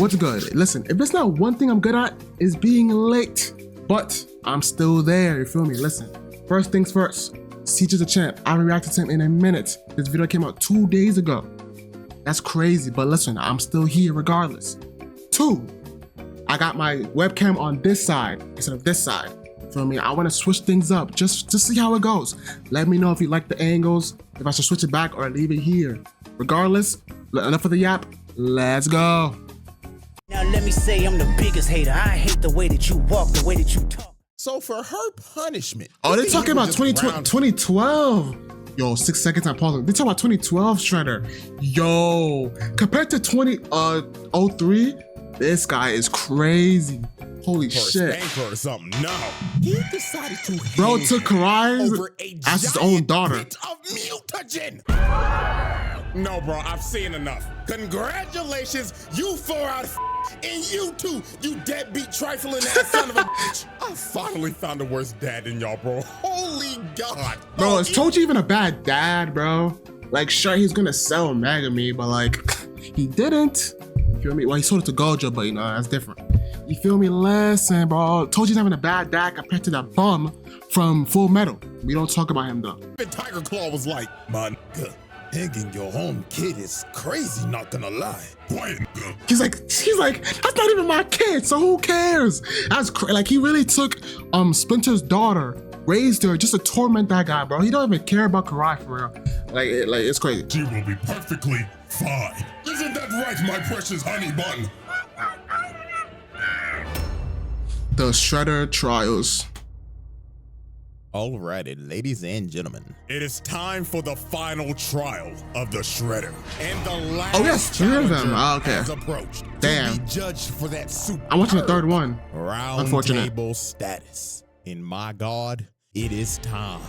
what's good? Listen, if there's not one thing I'm good at, is being late. But I'm still there, you feel me? Listen, first things first, Siege is a champ. I haven't reacted to him in a minute. This video came out 2 days ago. That's crazy, but listen, I'm still here regardless. 2, I got my webcam on this side instead of this side. Feel me? I want to switch things up, just see how it goes. Let me know if you like the angles, if I should switch it back or leave it here. Regardless, enough of the yap, let's go. Now let me say I'm the biggest hater. I hate the way that you walk, the way that you talk. So for her punishment. Oh, they're talking about 2012. Yo, 6 seconds, I'm pausing. They're talking about 2012 Shredder. Yo, compared to 2003, this guy is crazy. Holy shit. Or something. No. He decided to bro took Karai as his own daughter. Of mutagen. No, bro, I've seen enough. Congratulations, you 4 out of and you too, you deadbeat trifling ass son of a bitch. I finally found the worst dad in y'all, bro. Holy God. Bro, is Toji even a bad dad, bro? Like, sure, he's gonna sell Megami, but like, he didn't. You feel me? Well, he sold it to Gojo, but you know, that's different. You feel me? Listen, bro, Toji's having a bad dad compared to that bum from Full Metal. We don't talk about him though. And Tiger Claw was like, man, hanging your own kid is crazy, not gonna lie. He's like, that's not even my kid, so who cares? That's like, he really took Splinter's daughter, raised her just to torment that guy, bro. He don't even care about Karai for real. Like it's crazy. She will be perfectly fine. Isn't that right, my precious honey bun? The Shredder Trials. Alrighty, ladies and gentlemen, it is time for the final trial of the Shredder, and the last. Oh yes, 3 of them. Oh, okay. Has approached. Damn. To be judged for that super. I'm watching the 3rd one. Round Unfortunate. table status. And my God, it is time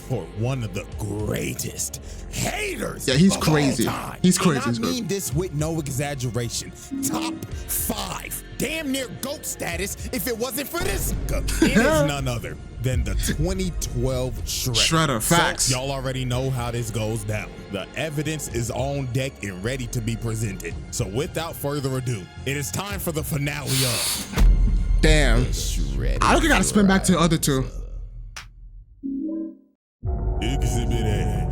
for one of the greatest haters. Yeah, he's of crazy. All time. He's crazy. And I mean this with no exaggeration. Top 5, damn near GOAT status. If it wasn't for this, it is none other than the 2012 Shredder. Facts. So, y'all already know how this goes down. The evidence is on deck and ready to be presented. So without further ado, it is time for the finale of Damn. Shredder. I don't think I gotta spin back to the other 2. Exhibit A.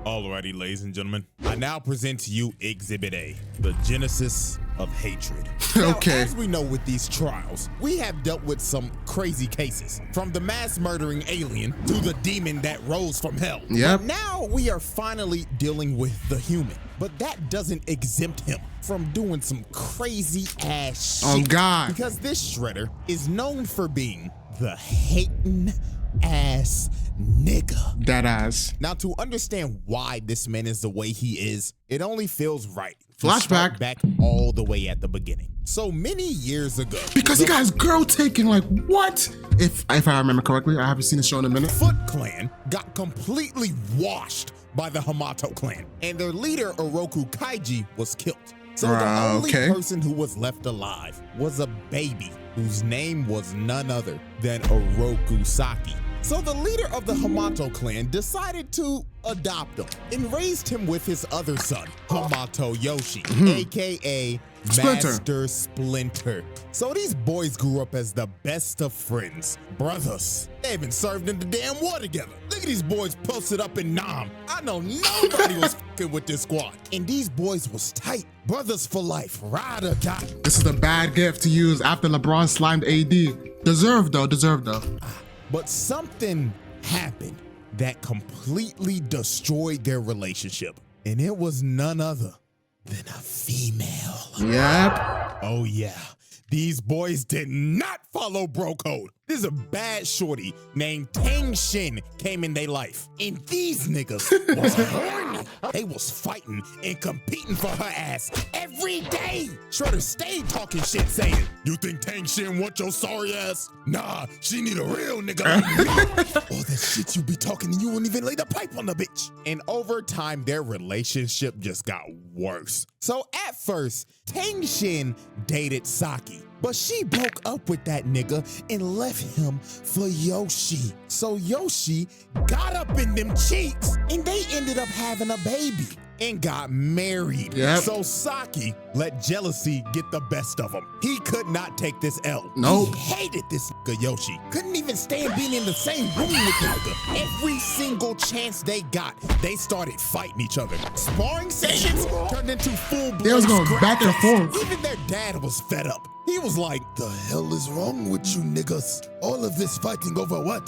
Alrighty, ladies and gentlemen, I now present to you Exhibit A, the genesis of hatred. Okay. Now, as we know with these trials, we have dealt with some crazy cases, from the mass murdering alien to the demon that rose from hell. Yep. But now we are finally dealing with the human, but that doesn't exempt him from doing some crazy ass shit. Oh God. Because this Shredder is known for being the hating ass nigga. That ass. Now, to understand why this man is the way he is, it only feels right to Flashback. start back all the way at the beginning. So many years ago, Because he got his girl taken, like what? If I remember correctly, I haven't seen the show in a minute. Foot Clan got completely washed by the Hamato clan, and their leader, Oroku Kaiji, was killed. So the only okay. person who was left alive was a baby whose name was none other than Oroku Saki. So the leader of the Hamato clan decided to adopt him and raised him with his other son, Hamato Yoshi, aka Splinter. Master Splinter. So these boys grew up as the best of friends, brothers. They even served in the damn war together. Look at these boys posted up in Nam. I know nobody was fucking with this squad. And these boys was tight. Brothers for life, ride or die. This is a bad gift to use after LeBron slimed AD. Deserved though. But something happened that completely destroyed their relationship. And it was none other than a female. Yep. Oh yeah, these boys did not follow bro code. There's a bad shorty named Tang Shin came in their life. And these niggas was horny. They was fighting and competing for her ass every day. Shredder stayed talking shit saying, "You think Tang Shin want your sorry ass? Nah, she need a real nigga like me." All that shit you be talking and you won't even lay the pipe on the bitch. And over time, their relationship just got worse. So at first, Tang Shin dated Saki, but she broke up with that nigga and left him for Yoshi. So Yoshi got up in them cheeks and they ended up having a baby. and got married. Yep. So Saki let jealousy get the best of him. He could not take this L. Nope. He hated this nigga Yoshi. Couldn't even stand being in the same room with the nigga. Every single chance they got, they started fighting each other. Sparring sessions turned into full-blown They was going scrap back and fest. forth. Even their dad was fed up. He was like, The hell is wrong with you niggas? All of this fighting over what?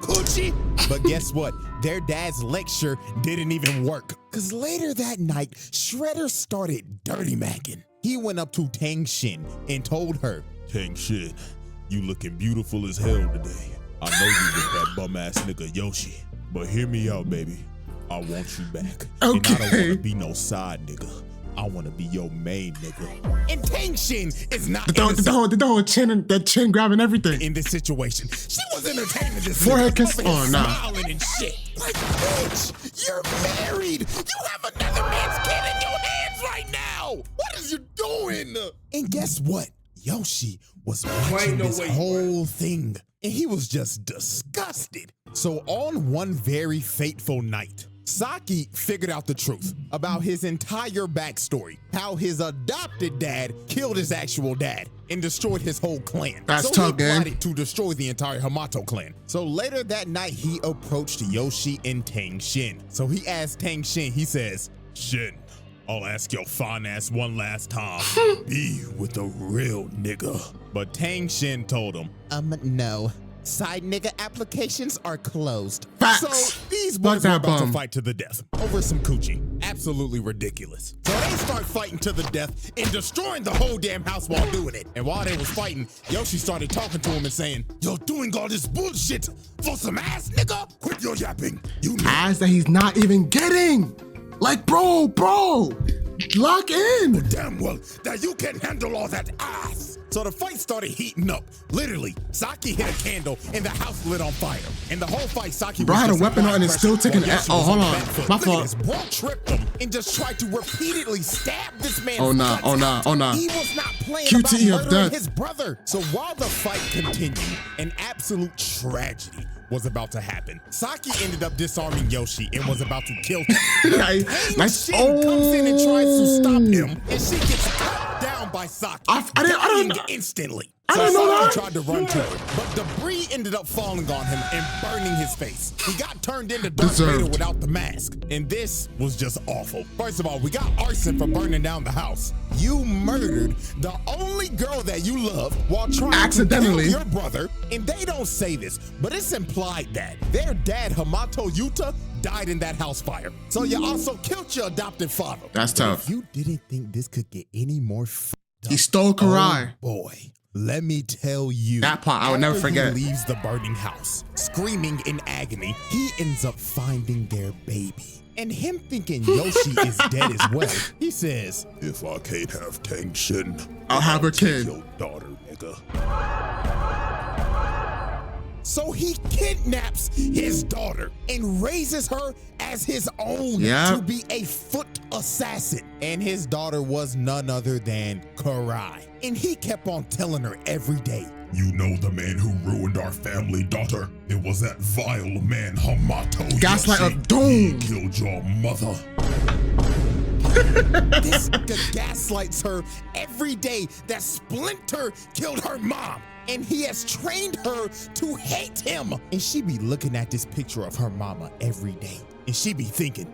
Coochie? but guess what? Their dad's lecture didn't even work. Cause later that night, Shredder started dirty macking. He went up to Tang Shin and told her, Tang Shin, you looking beautiful as hell today. I know you with that bum ass nigga Yoshi. But hear me out, baby. I want you back. And I don't Okay. wanna be no side nigga. I wanna be your main nigga. and Tang Shin is not The innocent whole chin and the chin grabbing everything. in this situation. She was entertaining this Forehead nigga, kiss? over here Oh, nah. smiling and shit. Like, bitch, you're married. You have another man's kid in your hands right now. What is you doing? And guess what? Yoshi was watching this whole thing, and he was just disgusted. So on one very fateful night, Saki figured out the truth about his entire backstory, how his adopted dad killed his actual dad and destroyed his whole clan. That's so tough, he gang. plotted to destroy the entire Hamato clan. So later that night, he approached Yoshi and Tang Shin. So he asked Tang Shin, he says, Shin, I'll ask your fine ass one last time. Be with a real nigga. but Tang Shin told him, no. Side nigga applications are closed. Facts. So these Fuck boys were that about bum. to fight to the death over some coochie. Absolutely ridiculous. So they start fighting to the death and destroying the whole damn house while doing it. And while they was fighting, Yoshi started talking to him and saying, You're doing all this bullshit for some ass nigga? Quit your yapping. You know. Eyes that he's not even getting. Like, bro, lock in. Damn well that you can handle all that ass. So the fight started heating up. Literally, Saki hit a candle and the house lit on fire. And the whole fight, Saki Bro was had a just weapon on and applying is still pressure taking while a- Yoshi oh, was hold the on. back foot. My Look at fault. this. Bro tripped him and just tried to repeatedly stab this man's Oh, nah, guts oh, nah, out. oh, nah. He was not playing QTE about of murdering death. his brother. So while the fight continued, an absolute tragedy was about to happen. Saki ended up disarming Yoshi and was about to kill him. Nice. Shin comes in and tries to stop him, and she gets cut down by Saki, I didn't- dying instantly. I So didn't know Saki that. tried to run to her, but debris ended up falling on him and burning his face. He got turned into Darth Vader Deserved. without the mask, and this was just awful. First of all, we got arson for burning down the house. You murdered the only girl that you love while trying Accidentally. to kill your brother, and they don't say this, but it's implied that their dad, Hamato Yuta, died in that house fire. So you also killed your adopted father. That's But tough. If you didn't think this could get any more He stole Karai. Oh boy, let me tell you. That part I would never after forget. He leaves the burning house, screaming in agony. He ends up finding their baby. And him thinking Yoshi is dead as well, he says, If I can't have Tang Shin, I'll have her take kid. your daughter, nigga. so he kidnaps his daughter and raises her as his own Yep. to be a foot assassin. And his daughter was none other than Karai. And he kept on telling her every day, You know the man who ruined our family, daughter? It was that vile man, Hamato Gaslight Yoshi. of doom. He killed your mother. this nigga gaslights her every day that Splinter killed her mom. And he has trained her to hate him. And she be looking at this picture of her mama every day. And she be thinking,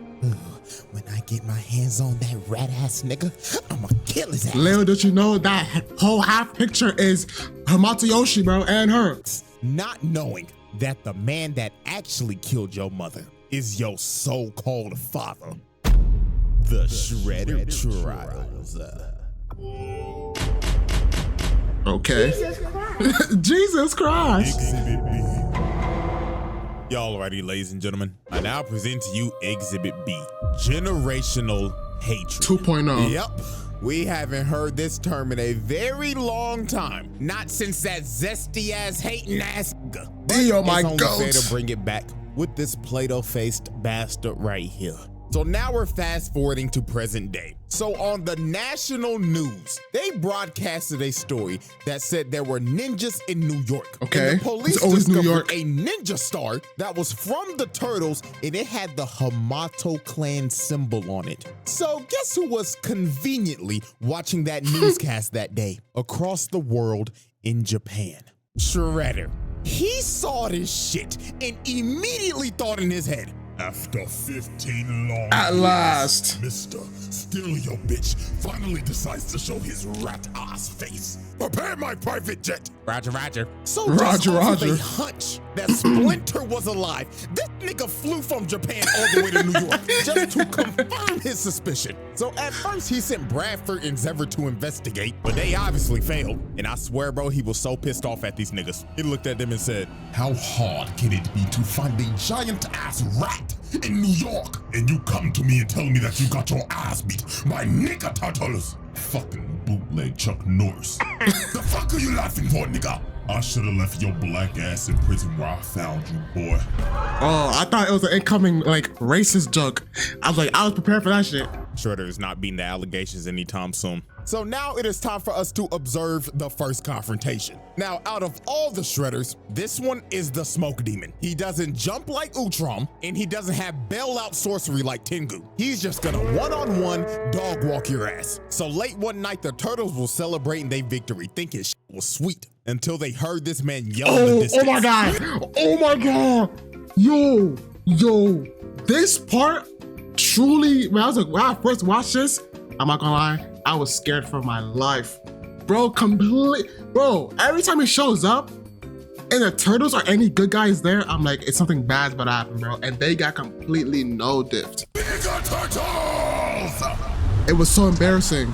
when I get my hands on that rat ass nigga, I'ma kill his ass. Lil, did you know that whole half picture is Hamato Yoshi, bro, and her? Not knowing that the man that actually killed your mother is your so-called father. The Shredder Trials. Okay. Jesus Christ. Exhibit B. Y'all ready, ladies and gentlemen? I now present to you Exhibit B, Generational Hatred. 2.0. Yep. We haven't heard this term in a very long time. Not since that zesty ass hating ass nigga. But Dio, my it's only fair goat. to bring it back with this Play-Doh faced bastard right here. So now we're fast forwarding to present day. So on the national news, they broadcasted a story that said there were ninjas in New York. Okay. And the police It's always New discovered York. a ninja star that was from the Turtles, and it had the Hamato clan symbol on it. So guess who was conveniently watching that newscast that day across the world in Japan? Shredder. He saw this shit and immediately thought in his head, After 15 long At years, last. Mr. Still Your Bitch finally decides to show his rat ass face. Prepare my private jet. Roger, Roger. So Roger, just off of Roger. a hunch that Splinter was alive, this nigga flew from Japan all the way to New York just to confirm his suspicion. So at first he sent Bradford and Zevver to investigate, but they obviously failed. And I swear, bro, he was so pissed off at these niggas. He looked at them and said, How hard can it be to find a giant ass rat in New York? And you come to me and tell me that you got your ass beat by nigga turtles. Fucking bootleg Chuck Norris. The fuck are you laughing for, nigga? I should have left your black ass in prison where I found you, boy. Oh, I thought it was an incoming like racist joke. I was like, I was prepared for that shit. Shredder is not beating the allegations anytime soon. So now it is time for us to observe the first confrontation. Now, out of all the Shredders, this one is the Smoke Demon. He doesn't jump like Utrom, and he doesn't have bailout sorcery like Tengu. He's just gonna one-on-one dog walk your ass. So late one night, the Turtles were celebrating their victory, thinking shit was sweet, until they heard this man yell in the Oh, distance. oh my god. Oh my god. Yo. This part truly, when I first watched this, I'm not gonna lie, I was scared for my life. Bro, every time he shows up and the Turtles or any good guys there, I'm like, it's something bad's about to happen, bro. And they got completely no-diffed. Nigga turtles! It was so embarrassing.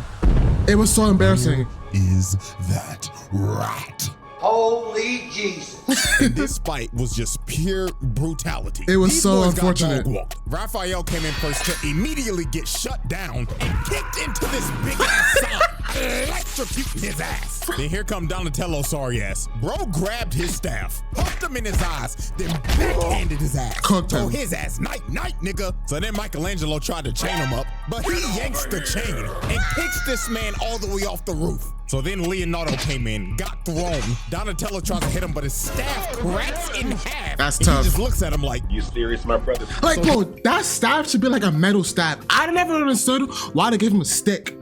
It was so embarrassing. Is that rat? Holy Jesus. And this fight was just pure brutality. It was These so boys got unfortunate. dog-walked. Raphael came in first to immediately get shut down and kicked into this big ass sign, electrocuting his ass. Then here come Donatello, sorry ass. Bro grabbed his staff, pumped him in his eyes, then backhanded his ass. Cooked him. Told his ass, night, nigga. So then Michelangelo tried to chain him up, but he yanks the chain and kicks this man all the way off the roof. So then Leonardo came in, got thrown. Donatello tries to hit him, but his staff cracks in half. That's and tough. He just looks at him like, You serious, my brother? Like, bro, that staff should be like a metal staff. I never understood why they gave him a stick.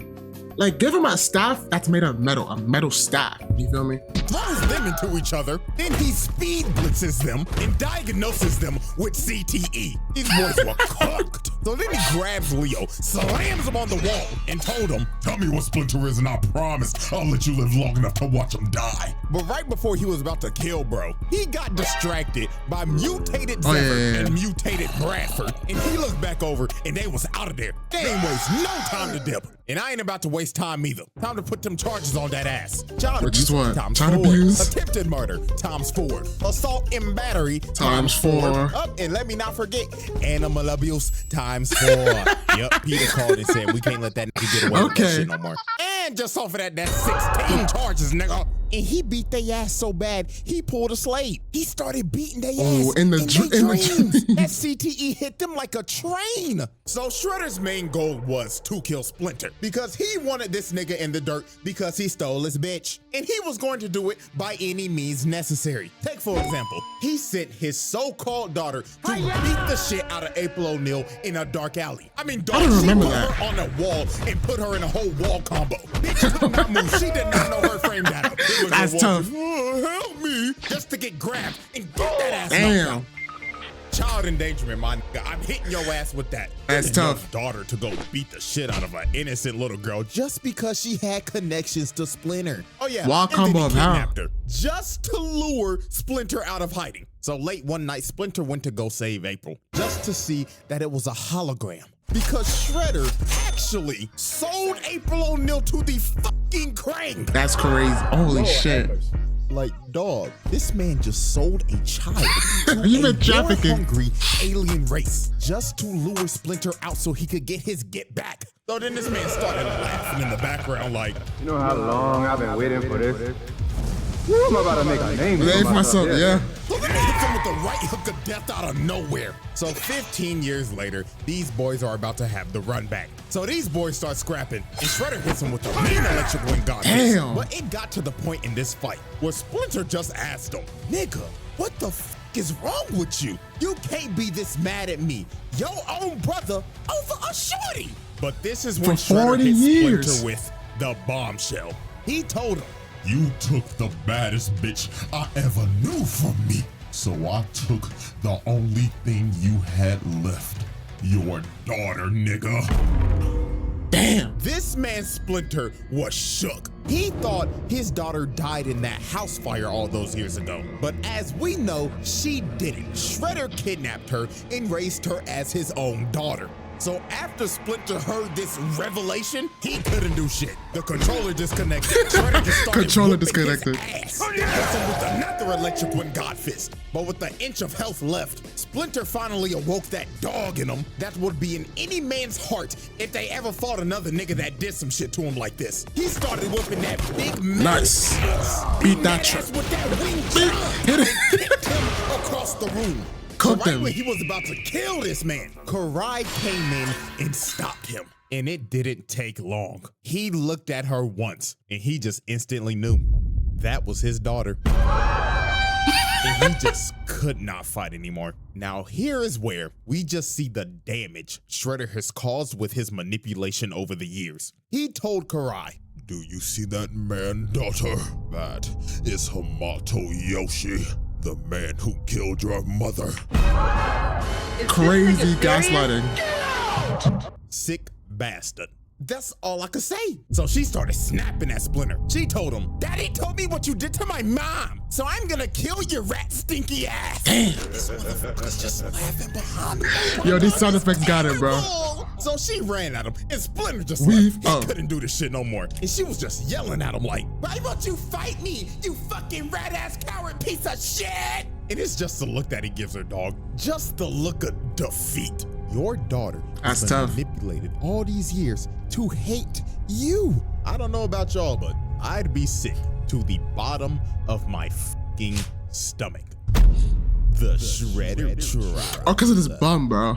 Like, give him a staff that's made of a metal staff. You feel me? throws them into each other. Then he speed blitzes them and diagnoses them with CTE. These boys were cooked. So then he grabs Leo, slams him on the wall, and told him, Tell me what Splinter is and I promise I'll let you live long enough to watch him die. but right before he was about to kill bro, he got distracted by mutated Oh, Zephyr yeah. and mutated Bradford. And he looked back over and they was out of there. They ain't waste no time to dip. And I ain't about to waste time either. Time to put them charges on that ass. Child Which is abuse what? times Child 4. abuse? Attempted murder times 4. Assault and battery Times 4. Up, and let me not forget, animal abuse times 4. Yep, Peter called and said we can't let that nigga get away with that Okay. shit no more. And just off of that, that's 16 charges, nigga. And he beat their ass so bad, he pulled a slave. He started beating their Oh, ass in the their dr- in the dreams. dream. That CTE hit them like a train. So Shredder's main goal was to kill Splinter because he wanted this nigga in the dirt because he stole his bitch. And he was going to do it by any means necessary. Take for example, he sent his so-called daughter to beat the shit out of April O'Neil in a dark alley. I mean, dog, don't she remember put that. her on a wall and put her in a whole wall combo. Bitch could not move. She did not know her frame data. It was That's a tough. "Oh, help me, just to get grabbed and get that ass knocked out. Damn. Child endangerment, my nigga. I'm hitting your ass with that. That's And tough. Your daughter to go beat the shit out of an innocent little girl just because she had connections to Splinter. Oh yeah, Wild and then combo he of how? kidnapped her just to lure Splinter out of hiding. So late one night, Splinter went to go save April just to see that it was a hologram. Because Shredder actually sold April O'Neil to the fucking Krang. That's crazy. Holy shit. Like, dog, this man just sold a child to You a been trafficking. hungry alien race just to lure Splinter out so he could get his get back. So then this man started laughing in the background like, You know how long I've been waiting for this? Woo, I'm about to make a name Name for myself, yeah. so then he hits him with the right hook of death out of nowhere. So 15 years later, these boys are about to have the run back. So these boys start scrapping, and Shredder hits him with the mean electric wind god. Damn. But it got to the point in this fight where Splinter just asked him, "Nigga, what the f is wrong with you? You can't be this mad at me, your own brother, over a shorty." But this is when For Shredder 40 hit years. Splinter with the bombshell. He told him, You took the baddest bitch I ever knew from me. So I took the only thing you had left. Your daughter, nigga. Damn. this man Splinter was shook. He thought his daughter died in that house fire all those years ago. But as we know, she didn't. Shredder kidnapped her and raised her as his own daughter. So after Splinter heard this revelation, he couldn't do shit. The controller disconnected. Shredder just started Controller whooping disconnected. his ass. He hits him with another electric wind god fist. But with an inch of health left, Splinter finally awoke that dog in him that would be in any man's heart if they ever fought another nigga that did some shit to him like this. He started whooping that big Nice. ass. Beat that ass shit. with that wing chop Hit it. and kicked him across the room. Cooked Right him. when he was about to kill this man, Karai came in and stopped him. And it didn't take long. He looked at her once and he just instantly knew that was his daughter. And he just could not fight anymore. Now here is where we just see the damage Shredder has caused with his manipulation over the years. He told Karai, Do you see that man, daughter? That is Hamato Yoshi, the man who killed your mother. Crazy gaslighting. sick bastard. That's all I could say. So she started snapping at Splinter. She told him, Daddy told me what you did to my mom, so I'm gonna kill your rat stinky ass. Damn. This motherfucker's just laughing behind me. Yo, these sound effects got it, bro. So she ran at him, and Splinter just Weave left. He up. couldn't do this shit no more. And she was just yelling at him like, why won't you fight me, you fucking rat-ass coward piece of shit? And it's just the look that he gives her, dog. Just the look of defeat. Your daughter That's has been tough. manipulated all these years to hate you. I don't know about y'all, but I'd be sick to the bottom of my fucking stomach. The Shredder Trial. Oh, because of this bum, bro.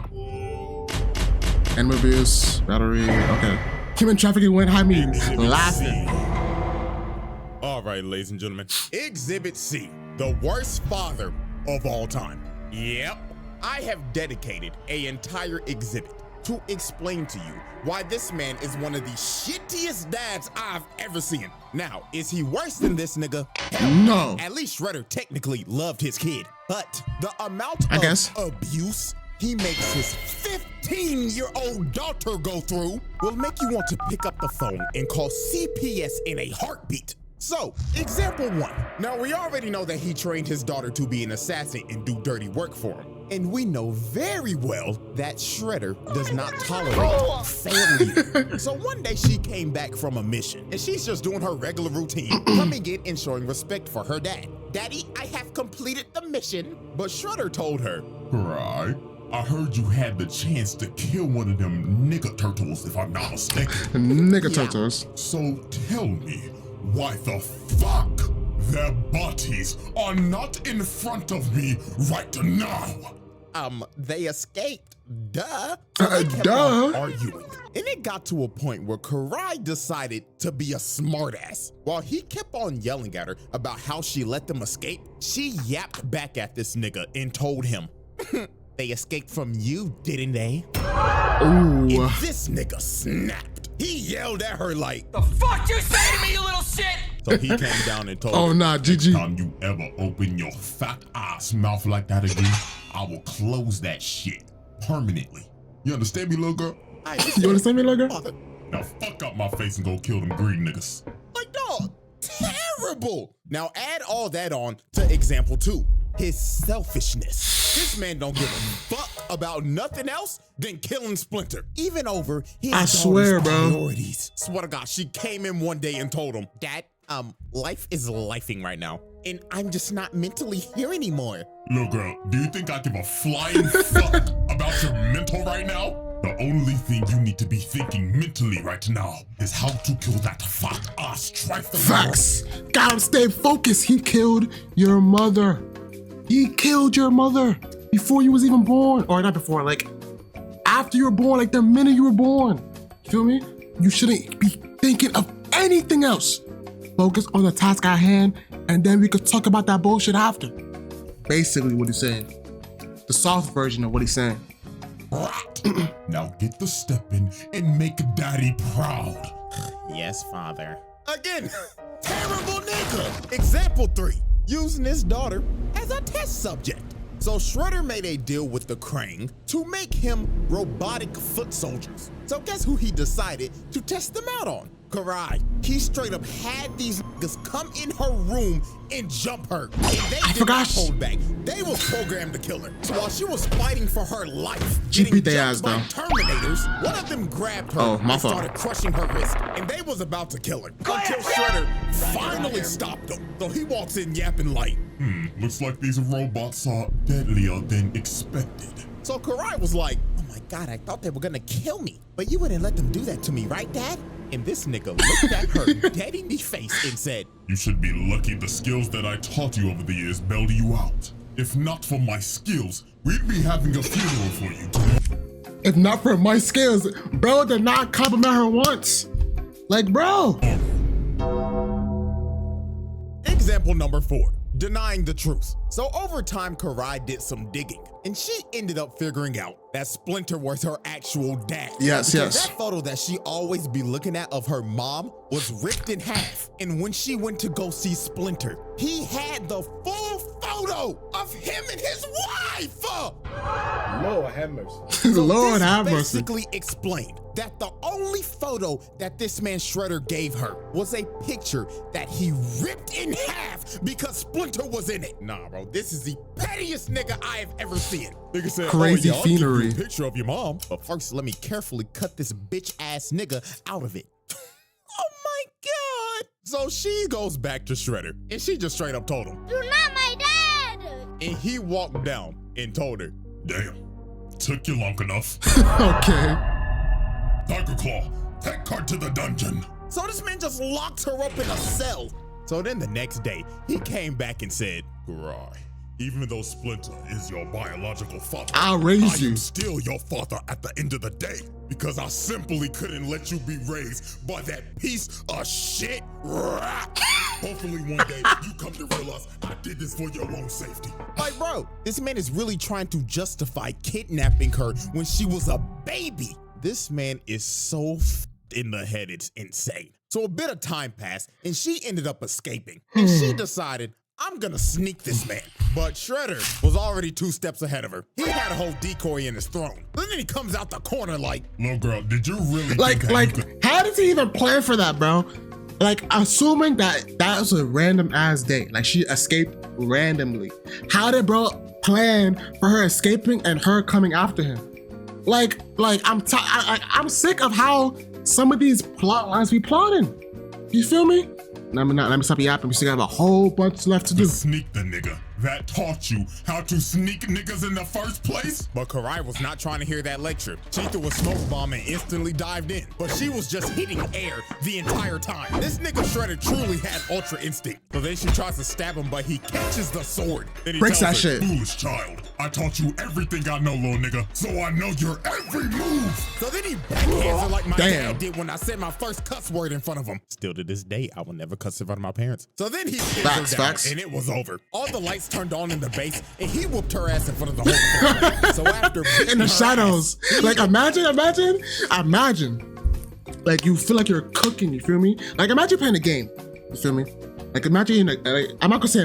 Animal abuse, battery. Okay. Human trafficking went high me laughing. All right, ladies and gentlemen. Exhibit C, the worst father of all time. Yep, I have dedicated an entire exhibit to explain to you why this man is one of the shittiest dads I've ever seen. Now, is he worse than this nigga? Hell, No. At least Shredder technically loved his kid. But the amount I of guess. abuse he makes his 15-year-old daughter go through will make you want to pick up the phone and call CPS in a heartbeat. So, example 1. Now, we already know that he trained his daughter to be an assassin and do dirty work for him. And we know very well that Shredder does not tolerate failure. So one day she came back from a mission and she's just doing her regular routine, coming in and showing respect for her dad. Daddy, I have completed the mission. But Shredder told her, Right. I heard you had the chance to kill one of them nigga turtles, if I'm not mistaken. Nigga turtles. So tell me, why the fuck their bodies are not in front of me right now? they escaped, duh. So they kept Duh. on arguing. And it got to a point where Karai decided to be a smartass. While he kept on yelling at her about how she let them escape, she yapped back at this nigga and told him, they escaped from you, didn't they? Ooh. And this nigga snapped. He yelled at her like, The fuck you say to me, you little shit? so he came down and told Oh, her, nah, GG. Time you ever open your fat ass mouth like that again, I will close that shit permanently. You understand me, little girl? You understand me, logo? Father, Now fuck up my face and go kill them greedy niggas. like, dog, terrible. Now add all that on to example 2, his selfishness. This man don't give a fuck about nothing else than killing Splinter, even over his I swear, daughter's bro. priorities. Swear to God, she came in one day and told him, Dad, life is lifing right now, and I'm just not mentally here anymore. Little girl, do you think I give a flying fuck about your mental right now? The only thing you need to be thinking mentally right now is how to kill that fat ass trifling. Facts. Gotta stay focused. He killed your mother. He killed your mother before you was even born. Or not before, like after you were born, like the minute you were born. You feel me? You shouldn't be thinking of anything else. Focus on the task at hand, and then we could talk about that bullshit after. Basically what he's saying. The soft version of what he's saying. Rat. Now get the step in and make daddy proud. Yes, father. Again, terrible nigga. Example 3, using his daughter as a test subject. So Shredder made a deal with the Krang to make him robotic foot soldiers. So guess who he decided to test them out on? Karai. He straight up had these niggas come in her room and jump her. And they did not hold back. They was programmed to kill her. So while she was fighting for her life, She getting beat their jumped ass, by though. Terminators, one of them grabbed her Oh, my and fault. started crushing her wrist. And they was about to kill her. Until Shredder finally stopped them. So he walks in yapping like, Looks like these robots are deadlier than expected. so Karai was like, oh my God, I thought they were gonna kill me. But you wouldn't let them do that to me, right, Dad? And this nigga looked at her dead in the face and said, You should be lucky the skills that I taught you over the years bailed you out. If not for my skills, we'd be having a funeral for you today. If not for my skills, bro did not compliment her once. Like, bro. Example number 4, denying the truth. So over time, Karai did some digging, and she ended up figuring out that Splinter was her actual dad. Yes, Because yes. that photo that she always be looking at of her mom was ripped in half. And when she went to go see Splinter, he had the full photo of him and his wife. Lord have mercy. Lord This have mercy. basically explained that the only photo that this man Shredder gave her was a picture that he ripped in half because Splinter was in it. Nah, bro, this is the pettiest nigga I have ever seen. Nigga said, Crazy oh, yeah, I'll give you finery. a picture of your mom, but first let me carefully cut this bitch ass nigga out of it. Oh my God. So she goes back to Shredder and she just straight up told him. You're not my dad! And he walked down and told her, Damn. Took you long enough. Okay. Tiger Claw, take her to the dungeon. so this man just locked her up in a cell. So then the next day, he came back and said, Karai, even though Splinter is your biological father, I'll raise I you. am still your father at the end of the day because I simply couldn't let you be raised by that piece of shit rat. Hopefully one day you come to realize I did this for your own safety. like, bro, this man is really trying to justify kidnapping her when she was a baby. This man is so in the head, it's insane. So a bit of time passed and she ended up escaping. And she decided, I'm gonna sneak this man. But Shredder was already 2 steps ahead of her. He had a whole decoy in his throne. Then he comes out the corner like, Little girl, did you really Like, think you could? how did he even plan for that, bro? Like, assuming that that was a random ass day, like she escaped randomly. How did bro plan for her escaping and her coming after him? Like I'm sick of how some of these plot lines be plotting. You feel me? Let me stop yapping. We still have a whole bunch left to do. Sneak the nigga that taught you how to sneak niggas in the first place? but Karai was not trying to hear that lecture. She threw a smoke bomb and instantly dived in. But she was just hitting air the entire time. This nigga Shredder truly had ultra instinct. So then she tries to stab him, but he catches the sword. Then he Breaks that tells her, shit. Foolish child. I taught you everything I know, little nigga, so I know your every move. So then he backhands her like my Damn. dad did when I said my first cuss word in front of him. Still to this day, I will never cuss in front of my parents. So then he pins her down, Facts. and it was over. All the lights turned on in the base, and he whooped her ass in front of the whole family. So after beating In the her shadows. ass, Like imagine. Like you feel like you're cooking, you feel me? Like imagine playing a game. You feel me? Like imagine I'm not gonna say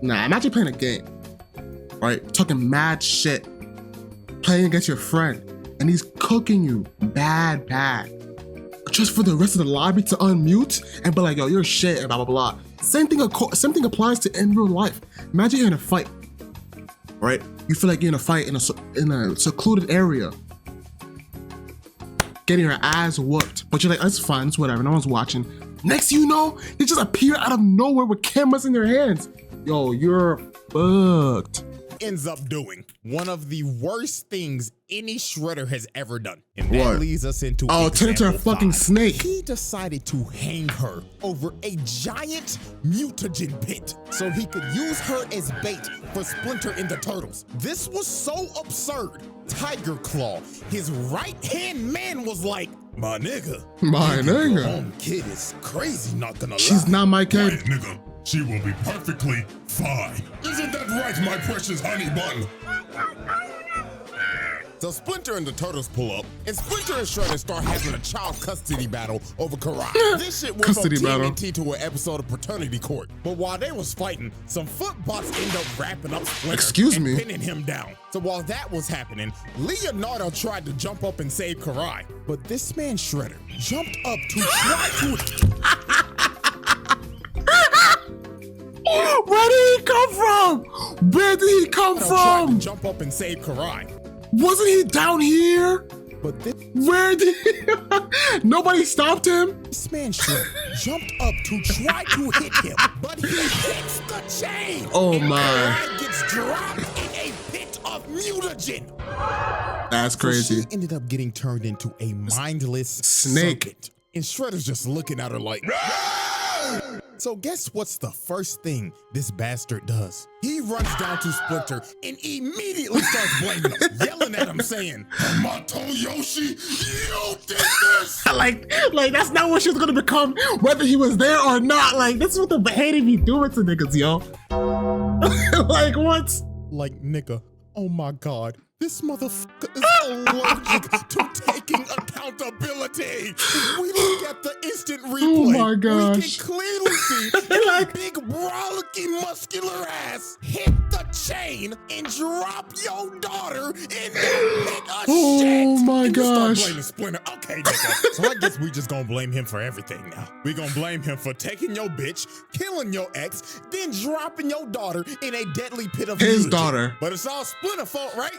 imagine playing a game. Right? Talking mad shit. Playing against your friend. And he's cooking you bad. Just for the rest of the lobby to unmute and be like, yo, you're shit and blah blah blah. Same thing applies to in real life. Imagine you're in a fight. Right? You feel like you're in a fight in a secluded area. Getting your ass whooped. But you're like, it's fine, it's whatever, no one's watching. Next thing you know, they just appear out of nowhere with cameras in their hands. Yo, you're fucked. ends up doing one of the worst things any Shredder has ever done. And that What? leads us into turn into a example fucking 5. snake. He decided to hang her over a giant mutagen pit so he could use her as bait for Splinter and the Turtles. This was so absurd. Tiger Claw, his right-hand man, was like, my nigga. My your nigga. home kid is crazy, not gonna lie. She's not my Quiet, kid. nigga. She will be perfectly fine. Isn't that right, my precious honey bun? So Splinter and the Turtles pull up, and Splinter and Shredder start having a child custody battle over Karai. This shit went Custody from battle. TMNT to an episode of Paternity Court. But while they was fighting, some footbots end up wrapping up Splinter Excuse and me? pinning him down. So while that was happening, Leonardo tried to jump up and save Karai. But this man Shredder jumped up to try to... Where did he come from? Where did he come tried to from? jump up and save Karai. Wasn't he down here? But Where did he... Nobody stopped him? this man Shredder jumped up to try to hit him, but he hits the chain. Oh and my. Karai gets dropped in a pit of mutagen. That's So crazy. she ended up getting turned into a mindless Snake. serpent. And Shredder's just looking at her like, so guess what's the first thing this bastard does? He runs down to Splinter and immediately starts blaming him, yelling at him saying, Hamato Yoshi, you did this! like that's not what she was gonna become, whether he was there or not. Like, this is what the behavior be doing to niggas, yo. Like, what? like, nigga, oh my God, this motherfucker is allergic to taking accountability. If we look at the instant replay, Oh my we gosh. can clearly see that big, brolicky, muscular ass hit the chain and drop your daughter in that pit of shit. Oh my And you start gosh. blaming Splinter. Okay, nigga. So I guess we just gonna blame him for everything now. We gonna blame him for taking your bitch, killing your ex, then dropping your daughter in a deadly pit of His mutagen. daughter. But it's all Splinter fault, right?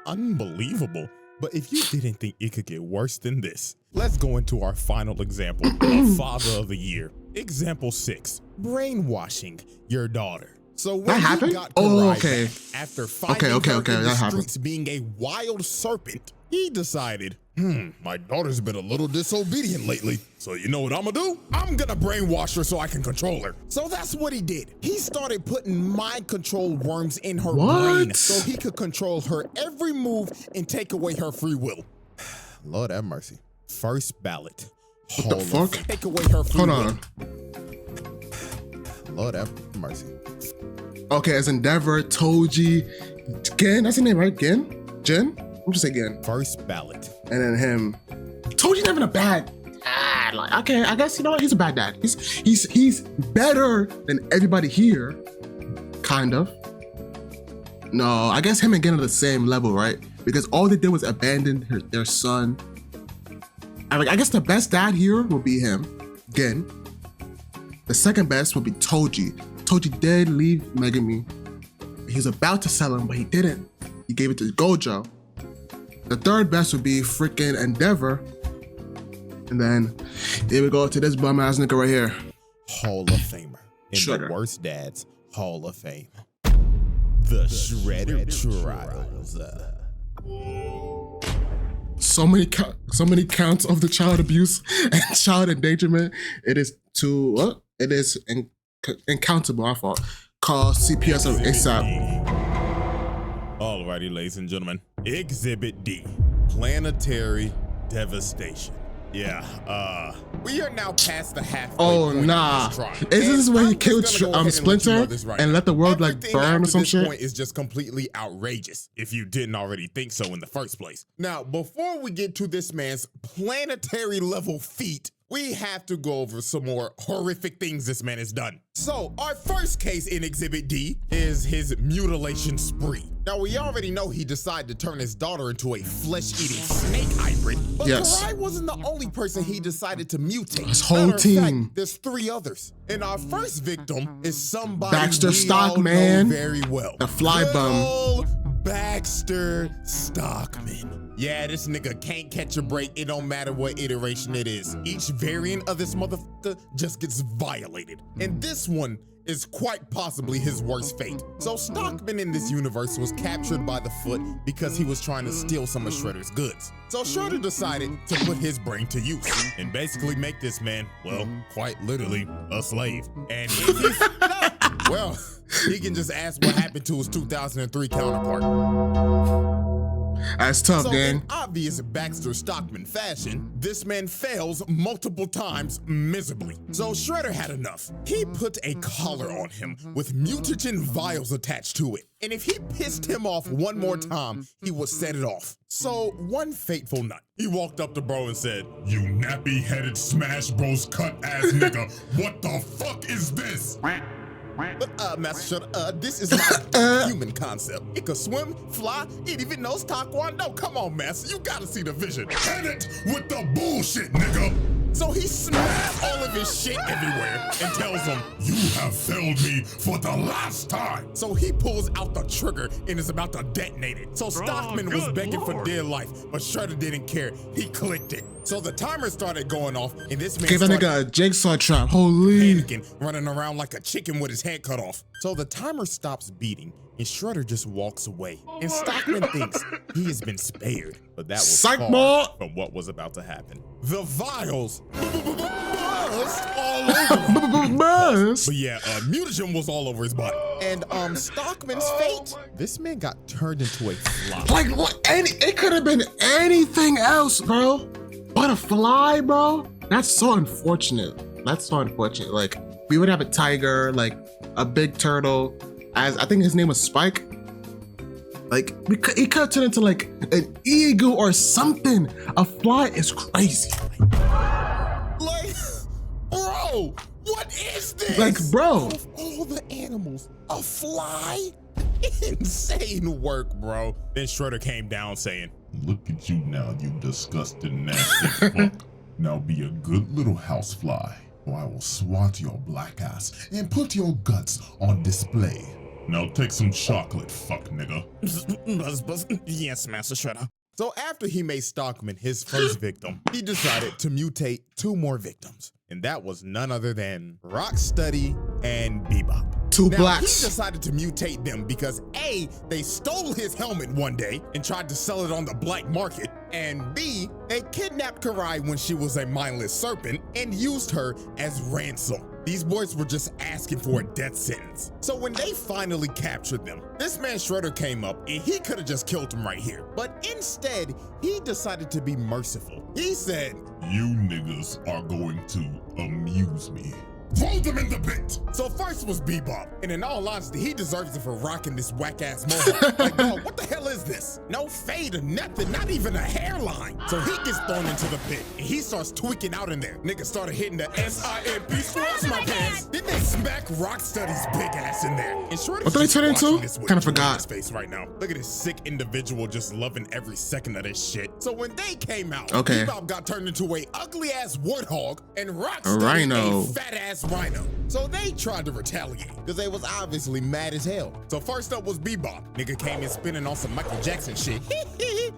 Unbelievable. But if you didn't think it could get worse than this, let's go into our final example of Father of the Year. Example 6, brainwashing your daughter. So when That he happened? got Oh, Karai okay. back after finding Okay, her in the that happened. streets being a wild serpent, he decided, my daughter's been a little disobedient lately. So you know what I'm gonna do? I'm gonna brainwash her so I can control her. So that's what he did. He started putting mind control worms in her brain What? so he could control her every move and take away her free will. Lord have mercy. First ballot. What the fuck? Take away her free Hold will. on. Lord have mercy. Okay, as Endeavor, Toji, Gen, that's the name, right? Gen? I'm just say Gen. First ballot. And then him. Toji's never a bad dad. Like, okay, I guess, you know what? He's a bad dad. He's better than everybody here. Kind of. No, I guess him and Gen are the same level, right? Because all they did was abandon their son. I guess the best dad here will be him, Gen. The second best would be Toji. Toji did leave Megami. He was about to sell him, but he didn't. He gave it to Gojo. The third best would be freaking Endeavor. And then here we go to this bum ass nigga right here. Hall of Famer. In Shredder. the worst dads Hall of Fame. The Shredder Trials. So many counts of the child abuse and child endangerment. It is incountable. I thought. Call CPS of ASAP. Alrighty, ladies and gentlemen. Exhibit D. Planetary devastation. Yeah, we are now past the halfway Oh point nah! of this trial. Is this And where he I'm just killed gonna go ahead and let you Splinter know this right and now. let the world like Everything burn or after some this shit? point is just completely outrageous if you didn't already think so in the first place. Now, before we get to this man's planetary level feat, we have to go over some more horrific things this man has done. So, our first case in Exhibit D is his mutilation spree. Now, we already know he decided to turn his daughter into a flesh-eating snake hybrid, but Yes. Karai wasn't the only person he decided to mutate. His whole Matter of fact, team. there's 3 others. And our first victim is somebody Baxter we all know Stockman, very well. the fly Good bum. old Baxter Stockman. Yeah, this nigga can't catch a break. It don't matter what iteration it is. Each variant of this motherfucker just gets violated. And this one is quite possibly his worst fate. So Stockman in this universe was captured by the Foot because he was trying to steal some of Shredder's goods. So Shredder decided to put his brain to use and basically make this man, well, quite literally, a slave. And if he's well, he can just ask what happened to his 2003 counterpart. That's tough, So gang. in obvious Baxter Stockman fashion, this man fails multiple times miserably. So Shredder had enough. He put a collar on him with mutagen vials attached to it. And if he pissed him off one more time, he would set it off. So one fateful night, he walked up to bro and said, You nappy-headed Smash Bros cut-ass nigga, what the fuck is this? But Master Shredder, this is my human concept. It could swim, fly, it even knows Taekwondo. Come on, Master, you gotta see the vision. Hit it with the bullshit, nigga. So he smashed all of his shit everywhere and tells him, You have failed me for the last time. so he pulls out the trigger and is about to detonate it. So Stockman was begging for dear life, but Shredder didn't care. He clicked it. So the timer started going off, and this man Gave that started nigga a jigsaw trap. Holy. panicking, running around like a chicken with his head cut off. So the timer stops beating, and Shredder just walks away. And Stockman thinks he has been spared, but that was Psych far ball. from what was about to happen. The vials burst all over him. Buzz. But yeah, mutagen was all over his body. And Stockman's fate, this man got turned into a fly. Like what? It could have been anything else, bro. But a fly, bro. That's so unfortunate. That's so unfortunate. Like we would have a tiger, like a big turtle. As I think his name was Spike. Like he could have turned into like an eagle or something. A fly is crazy. Like, bro, what is this? Like, bro. Of all the animals, a fly? Insane work, bro. Then Shredder came down saying, Look at you now, you disgusting nasty fuck. Now be a good little housefly, or I will swat your black ass and put your guts on display. Now take some chocolate, fuck nigga. yes, Master Shredder. So after he made Stockman his first victim, he decided to mutate two more victims. And that was none other than Rocksteady and Bebop. Two Now, blacks. he decided to mutate them because A, they stole his helmet one day and tried to sell it on the black market, and B, they kidnapped Karai when she was a mindless serpent and used her as ransom. These boys were just asking for a death sentence. So when they finally captured them, this man Shredder came up and he could have just killed him right here. But instead, he decided to be merciful. He said, You niggas are going to amuse me. Throw them in the pit! so first was Bebop, and in all honesty, he deserves it for rocking this whack-ass mohawk. Like, dog, what the hell is this? No fade or nothing, not even a hairline. So he gets thrown into the pit, and he starts tweaking out in there. Niggas started hitting the SIMP, scratch my pants. Then they smack Rocksteady's big ass in there. And Shredder's What did they just turn into? watching this with Kinda joy in forgot. his face right now. Look at this sick individual just loving every second of this shit. So when they came out, Okay. Bebop got turned into a ugly-ass warthog, and Rocksteady rhino. a fat-ass rhino. So they tried to retaliate, because they was obviously mad as hell. So first up was Bebop. Nigga came in spinning on some Michael Jackson shit.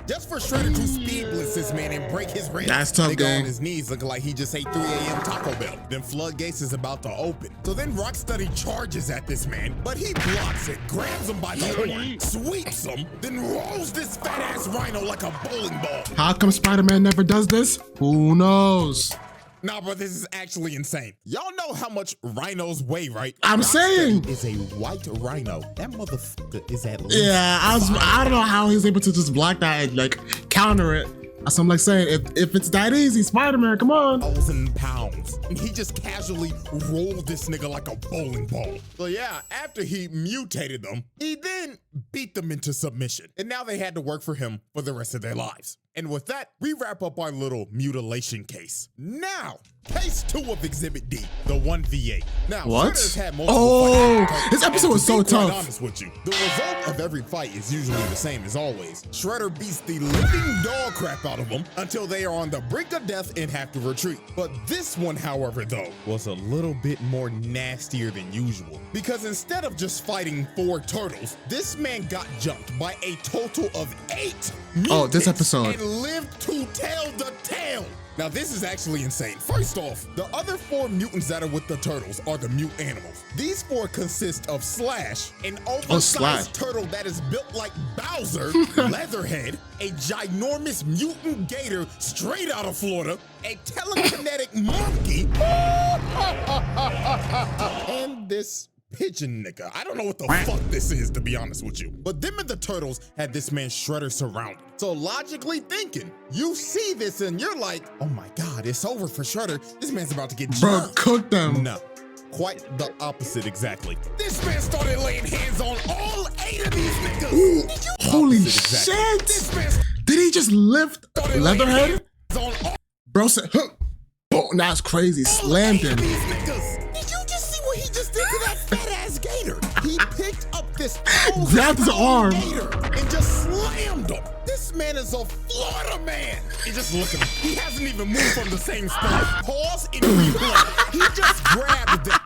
Just for Shredder to speed blitz this man and break his ribs. That's tough, Nigga gang. on his knees looking like he just ate 3 a.m. Taco Bell. Then floodgates is about to open. So then Rocksteady charges at this man, but he blocks it, grabs him by the horn, sweeps him, then rolls this fat-ass rhino like a bowling ball. How come Spider-Man never does this? Who knows? Nah, but this is actually insane. Y'all know how much rhinos weigh, right? I'm saying. Rocksteady is a white rhino. That motherfucker is at least Yeah, I don't know how he's able to just block that and like counter it. That's what I'm like saying. If it's that easy, Spider-Man, come on. 1,000 pounds. And he just casually rolled this nigga like a bowling ball. So yeah, after he mutated them, he then beat them into submission. And now they had to work for him for the rest of their lives. And with that, we wrap up our little mutilation case. Now, case 2 of Exhibit D, the 1v8. Now, What? Shredder's had multiple Oh, fights. this episode And was to be so quite tough. honest with you, the result of every fight is usually the same as always. Shredder beats the living dog crap out of them until they are on the brink of death and have to retreat. But this one, however, though, was a little bit more nastier than usual. Because instead of just fighting 4 turtles, this man got jumped by a total of 8 Oh, this mutants episode. and lived to tell the tale. Now, this is actually insane. First off, the other 4 mutants that are with the turtles are the mute animals. These 4 consist of Slash, an oversized Slash. turtle that is built like Bowser, Leatherhead, a ginormous mutant gator straight out of Florida, a telekinetic monkey, and this pigeon nigga. I don't know what the fuck this is, to be honest with you. But them and the turtles had this man Shredder surrounded. So logically thinking, you see this and you're like, oh my God, it's over for Shredder. This man's about to get Bro, jumped. cook them. No, quite the opposite exactly. This man started laying hands on all 8 of these niggas. Did you- Holy Opposite exactly. shit. This man Did he just lift started laying Leatherhead? hands on all Bro said, huh. Oh, now it's crazy. Slammed 8 of him. these niggas. Did you just see what he just did to that fat ass gator? He picked up this Grabbed his arm. gator and just slammed him. This man is a Florida man. And just look at him. He hasn't even moved from the same spot. Pause and replay. He just grabbed the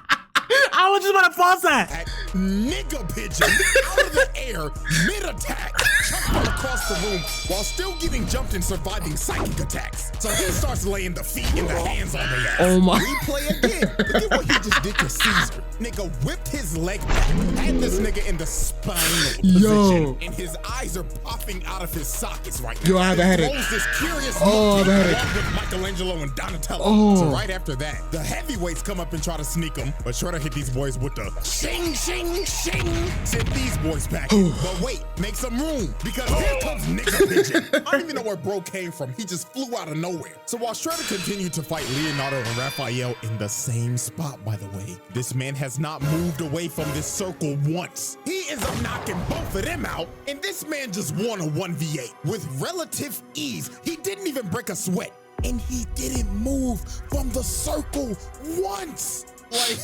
I was just about to pause that. nigga pigeon out of the air mid-attack, chucked him across the room while still getting jumped and surviving psychic attacks. So he starts laying the feet and the hands on the ass. Oh my. Replay again. Look at what he just did to Caesar. Nigga whipped his leg back, had this nigga in the spinal position, Yo. and his eyes are popping out of his sockets right now. Yo, I have a headache. Throws this curious Oh, I have a monkey headache. along with Michelangelo and Donatello. Oh. So right after that, the heavyweights come up and try to sneak him, but Shredder hit these boys with the shing, shing, shing. Sent these boys back. But wait, make some room, because here comes Nigga Pigeon. I don't even know where bro came from. He just flew out of nowhere. So while Shredder continued to fight Leonardo and Raphael in the same spot, by the way, this man has not moved away from this circle once. He is knocking both of them out, and this man just won a 1v8 with relative ease. He didn't even break a sweat, and he didn't move from the circle once. Like,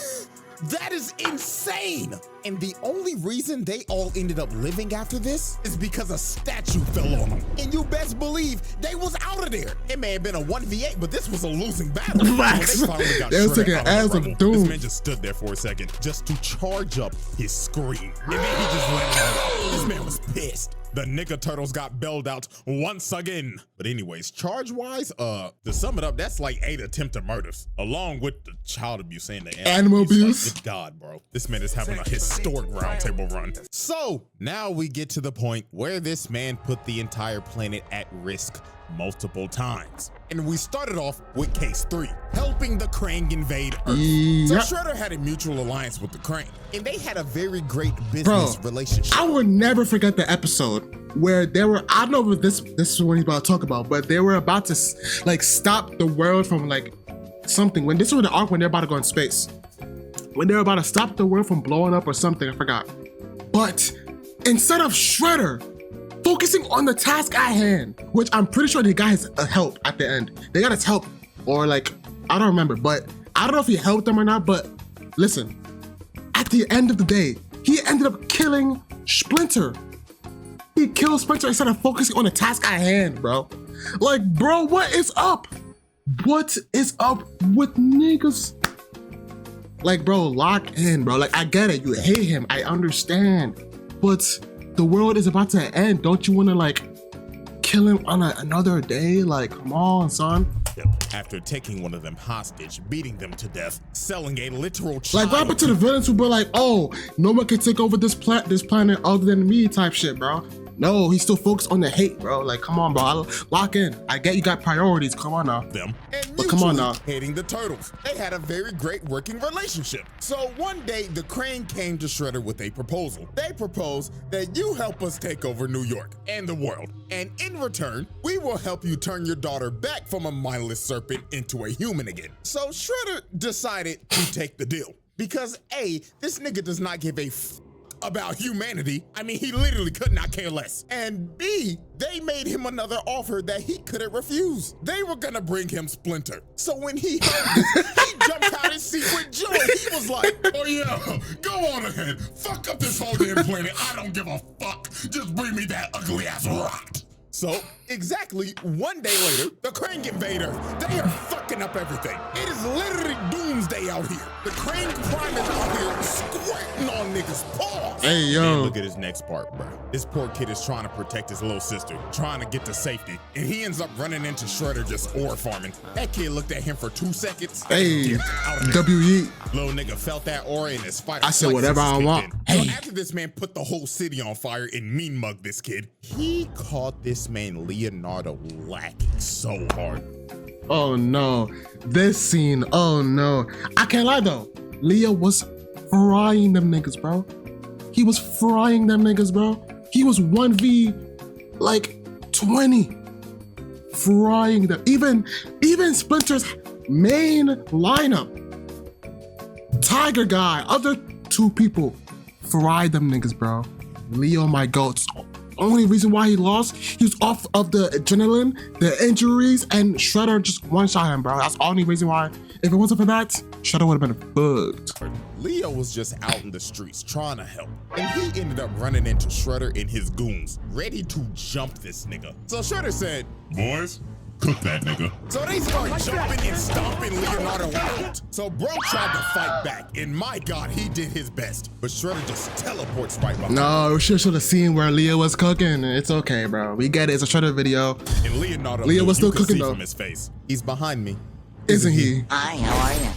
that is insane. And the only reason they all ended up living after this is because a statue fell on them. And you best believe they was out of there. It may have been a 1v8, but this was a losing battle. Facts. When they finally got They was Shredder taking out L's the of rubble, doom. This man just stood there for a second just to charge up his scream. And then he just let it out. This man was pissed. The nigga turtles got bailed out once again. But anyways, charge-wise, to sum it up, that's like 8 attempted murders, along with the child abuse and the Animal abuse. Like, good God, bro. This man is having a historic roundtable run. So now we get to the point where this man put the entire planet at risk multiple times. And we started off with case 3, helping the Krang invade Earth. Yep. So Shredder had a mutual alliance with the Krang, and they had a very great business relationship. I will never forget the episode where they were, I don't know if this is what he's about to talk about, but they were about to like stop the world from like something. When this was the arc when they're about to go in space. When they were about to stop the world from blowing up or something, I forgot. But instead of Shredder focusing on the task at hand, which I'm pretty sure the guy has help at the end. They got his help, or like, I don't remember, but I don't know if he helped them or not, but listen, at the end of the day, he ended up killing Splinter. He killed Splinter instead of focusing on the task at hand, bro. Like, bro, what is up? What is up with niggas? Like, bro, lock in, bro. Like, I get it. You hate him. I understand. But the world is about to end. Don't you want to, like, kill him on another day? Like, come on, son. Yep. After taking one of them hostage, beating them to death, selling a literal child. Like, what happened to the villains who were like, oh, no one can take over this planet other than me type shit, bro? No, he's still focused on the hate, bro. Like, come on, bro. Lock in. I get you got priorities. Come on now. Them and But come on mutually now. hating the turtles. They had a very great working relationship. So one day, the Krang came to Shredder with a proposal. They proposed that you help us take over New York and the world. And in return, we will help you turn your daughter back from a mindless serpent into a human again. So Shredder decided to take the deal. Because A, this nigga does not give a about humanity. I mean, he literally could not care less. And B, they made him another offer that he couldn't refuse. They were gonna bring him Splinter. So when he heard this, he jumped out his seat with joy. He was like, Oh yeah, go on ahead. Fuck up this whole damn planet. I don't give a fuck. Just bring me that ugly ass rat. so exactly 1 day later, the Krang invade Earth. They are fucking up everything. It is literally doomsday out here. The Krang Prime is out here squirting on niggas' paws. Hey, yo. Man, look at his next part, bro. This poor kid is trying to protect his little sister, trying to get to safety, and he ends up running into Shredder just ore farming. That kid looked at him for 2 seconds. Hey, dipped out of there. WE. Little nigga felt that aura in his fight. I said whatever I want. So Hey. after this man put the whole city on fire and mean mugged this kid, he caught this man Leonardo lacking so hard. Oh no, this scene, oh no. I can't lie though, Leo was frying them niggas, bro. He was frying them niggas, bro. He was 1v like 20, frying them. Even Splinter's main lineup, Tiger Guy, other 2 people, fried them niggas, bro. Leo, my goats. Only reason why he lost, he was off of the adrenaline, the injuries, and Shredder just one-shot him, bro. That's the only reason why. If it wasn't for that, Shredder would have been fucked. Leo was just out in the streets trying to help, and he ended up running into Shredder and his goons, ready to jump this nigga. So Shredder said, Boys, cook that nigga. so they start jumping and stomping Leonardo out. So bro tried to fight back, and my God, he did his best. But Shredder just teleports right behind him. No, we should have seen where Leo was cooking. It's okay, bro. We get it. It's a Shredder video. And Leonardo Leo was you still could cooking, see though. from his face. He's behind me. Isn't he? Hi, how are you?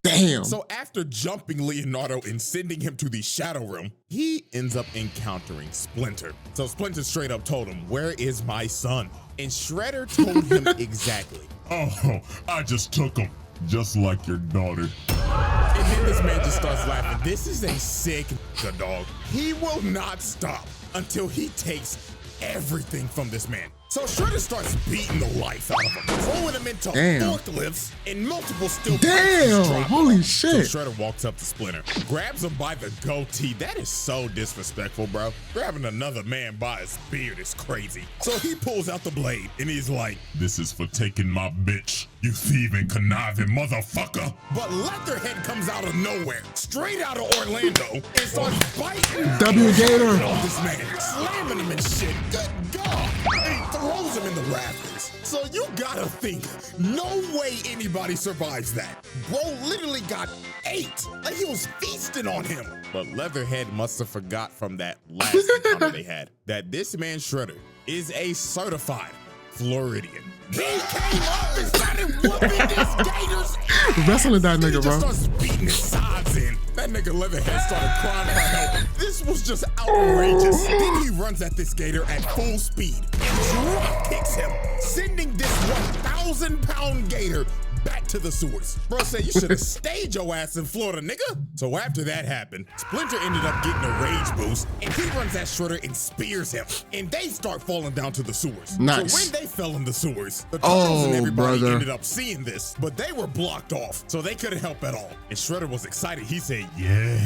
Damn. So after jumping Leonardo and sending him to the Shadow Realm, he ends up encountering Splinter. So Splinter straight up told him, "Where is my son?" And Shredder told him exactly. Oh, I just took him. Just like your daughter. And then this man just starts laughing. This is a sick nigga, dog. He will not stop until he takes everything from this man. So Shredder starts beating the life out of him, throwing him into Damn. forklifts and multiple steel Damn, pipes. holy So shit. Shredder walks up to Splinter, grabs him by the goatee. That is so disrespectful, bro. Grabbing another man by his beard is crazy. So he pulls out the blade and he's like, This is for taking my bitch, you thieving, conniving motherfucker. but Leatherhead comes out of nowhere, straight out of Orlando, and starts biting W Gator. on this man, slamming him and shit. Good God. And he throws him in the rafters. So you gotta think, no way anybody survives that. Bro literally got 8. Like he was feasting on him. But Leatherhead must have forgot from that last encounter they had that this man Shredder is a certified Floridian. He came up and started whooping this Gator's ass. Wrestling that Then nigga, he just bro. starts beating his sides in. That nigga Leatherhead started crying for help. This was just outrageous. Then he runs at this Gator at full speed and drop kicks him, sending this 1,000-pound Gator back to the sewers. Bro said you should have stayed your ass in Florida, nigga. So after that happened, Splinter ended up getting a rage boost, and he runs at Shredder and spears him, and they start falling down to the sewers. Nice. So when they fell in the sewers, the Oh, Turtles and everybody brother. ended up seeing this, but they were blocked off, so they couldn't help at all. And Shredder was excited. He said, Yeah.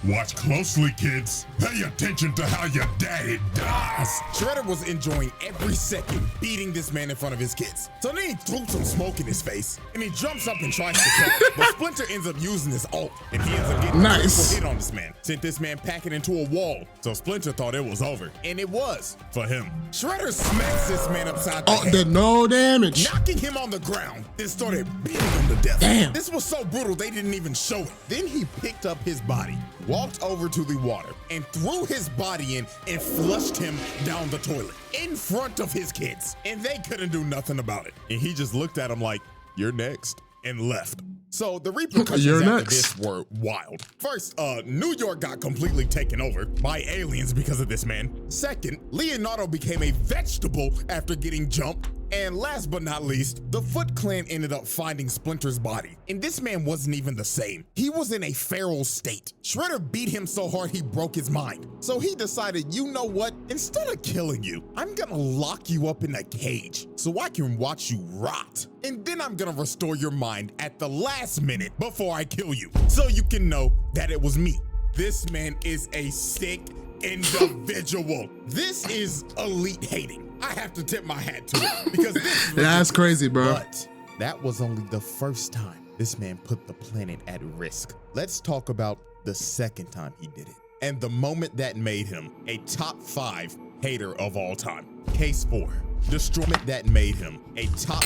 Watch closely, kids. Pay attention to how your daddy dies. Shredder was enjoying every second beating this man in front of his kids. So then he threw some smoke in his face, and he jumps up and tries to kill him. But Splinter ends up using his ult, and he ends up getting Nice. a critical hit on this man. Sent this man packing into a wall. So Splinter thought it was over, and it was for him. Shredder smacks this man upside the Oh, head, did no damage. knocking him on the ground, then started beating him to death. Damn. This was so brutal they didn't even show it. Then he picked up his body, walked over to the water, and threw his body in and flushed him down the toilet in front of his kids. And they couldn't do nothing about it. And he just looked at him like, "You're next," and left. So the repercussions You're after next. this were wild. First, New York got completely taken over by aliens because of this man. Second, Leonardo became a vegetable after getting jumped. And last but not least, the Foot Clan ended up finding Splinter's body. And this man wasn't even the same. He was in a feral state. Shredder beat him so hard he broke his mind. So he decided, you know what? Instead of killing you, I'm gonna lock you up in a cage so I can watch you rot. And then I'm gonna restore your mind at the last minute before I kill you, so you can know that it was me. This man is a sick individual. This is elite hating. I have to tip my hat to it because this is That's crazy, bro. But that was only the first time this man put the planet at risk. Let's talk about the second time he did it, and the moment that made him a top 5 hater of all time. Case 4, the moment that made him a top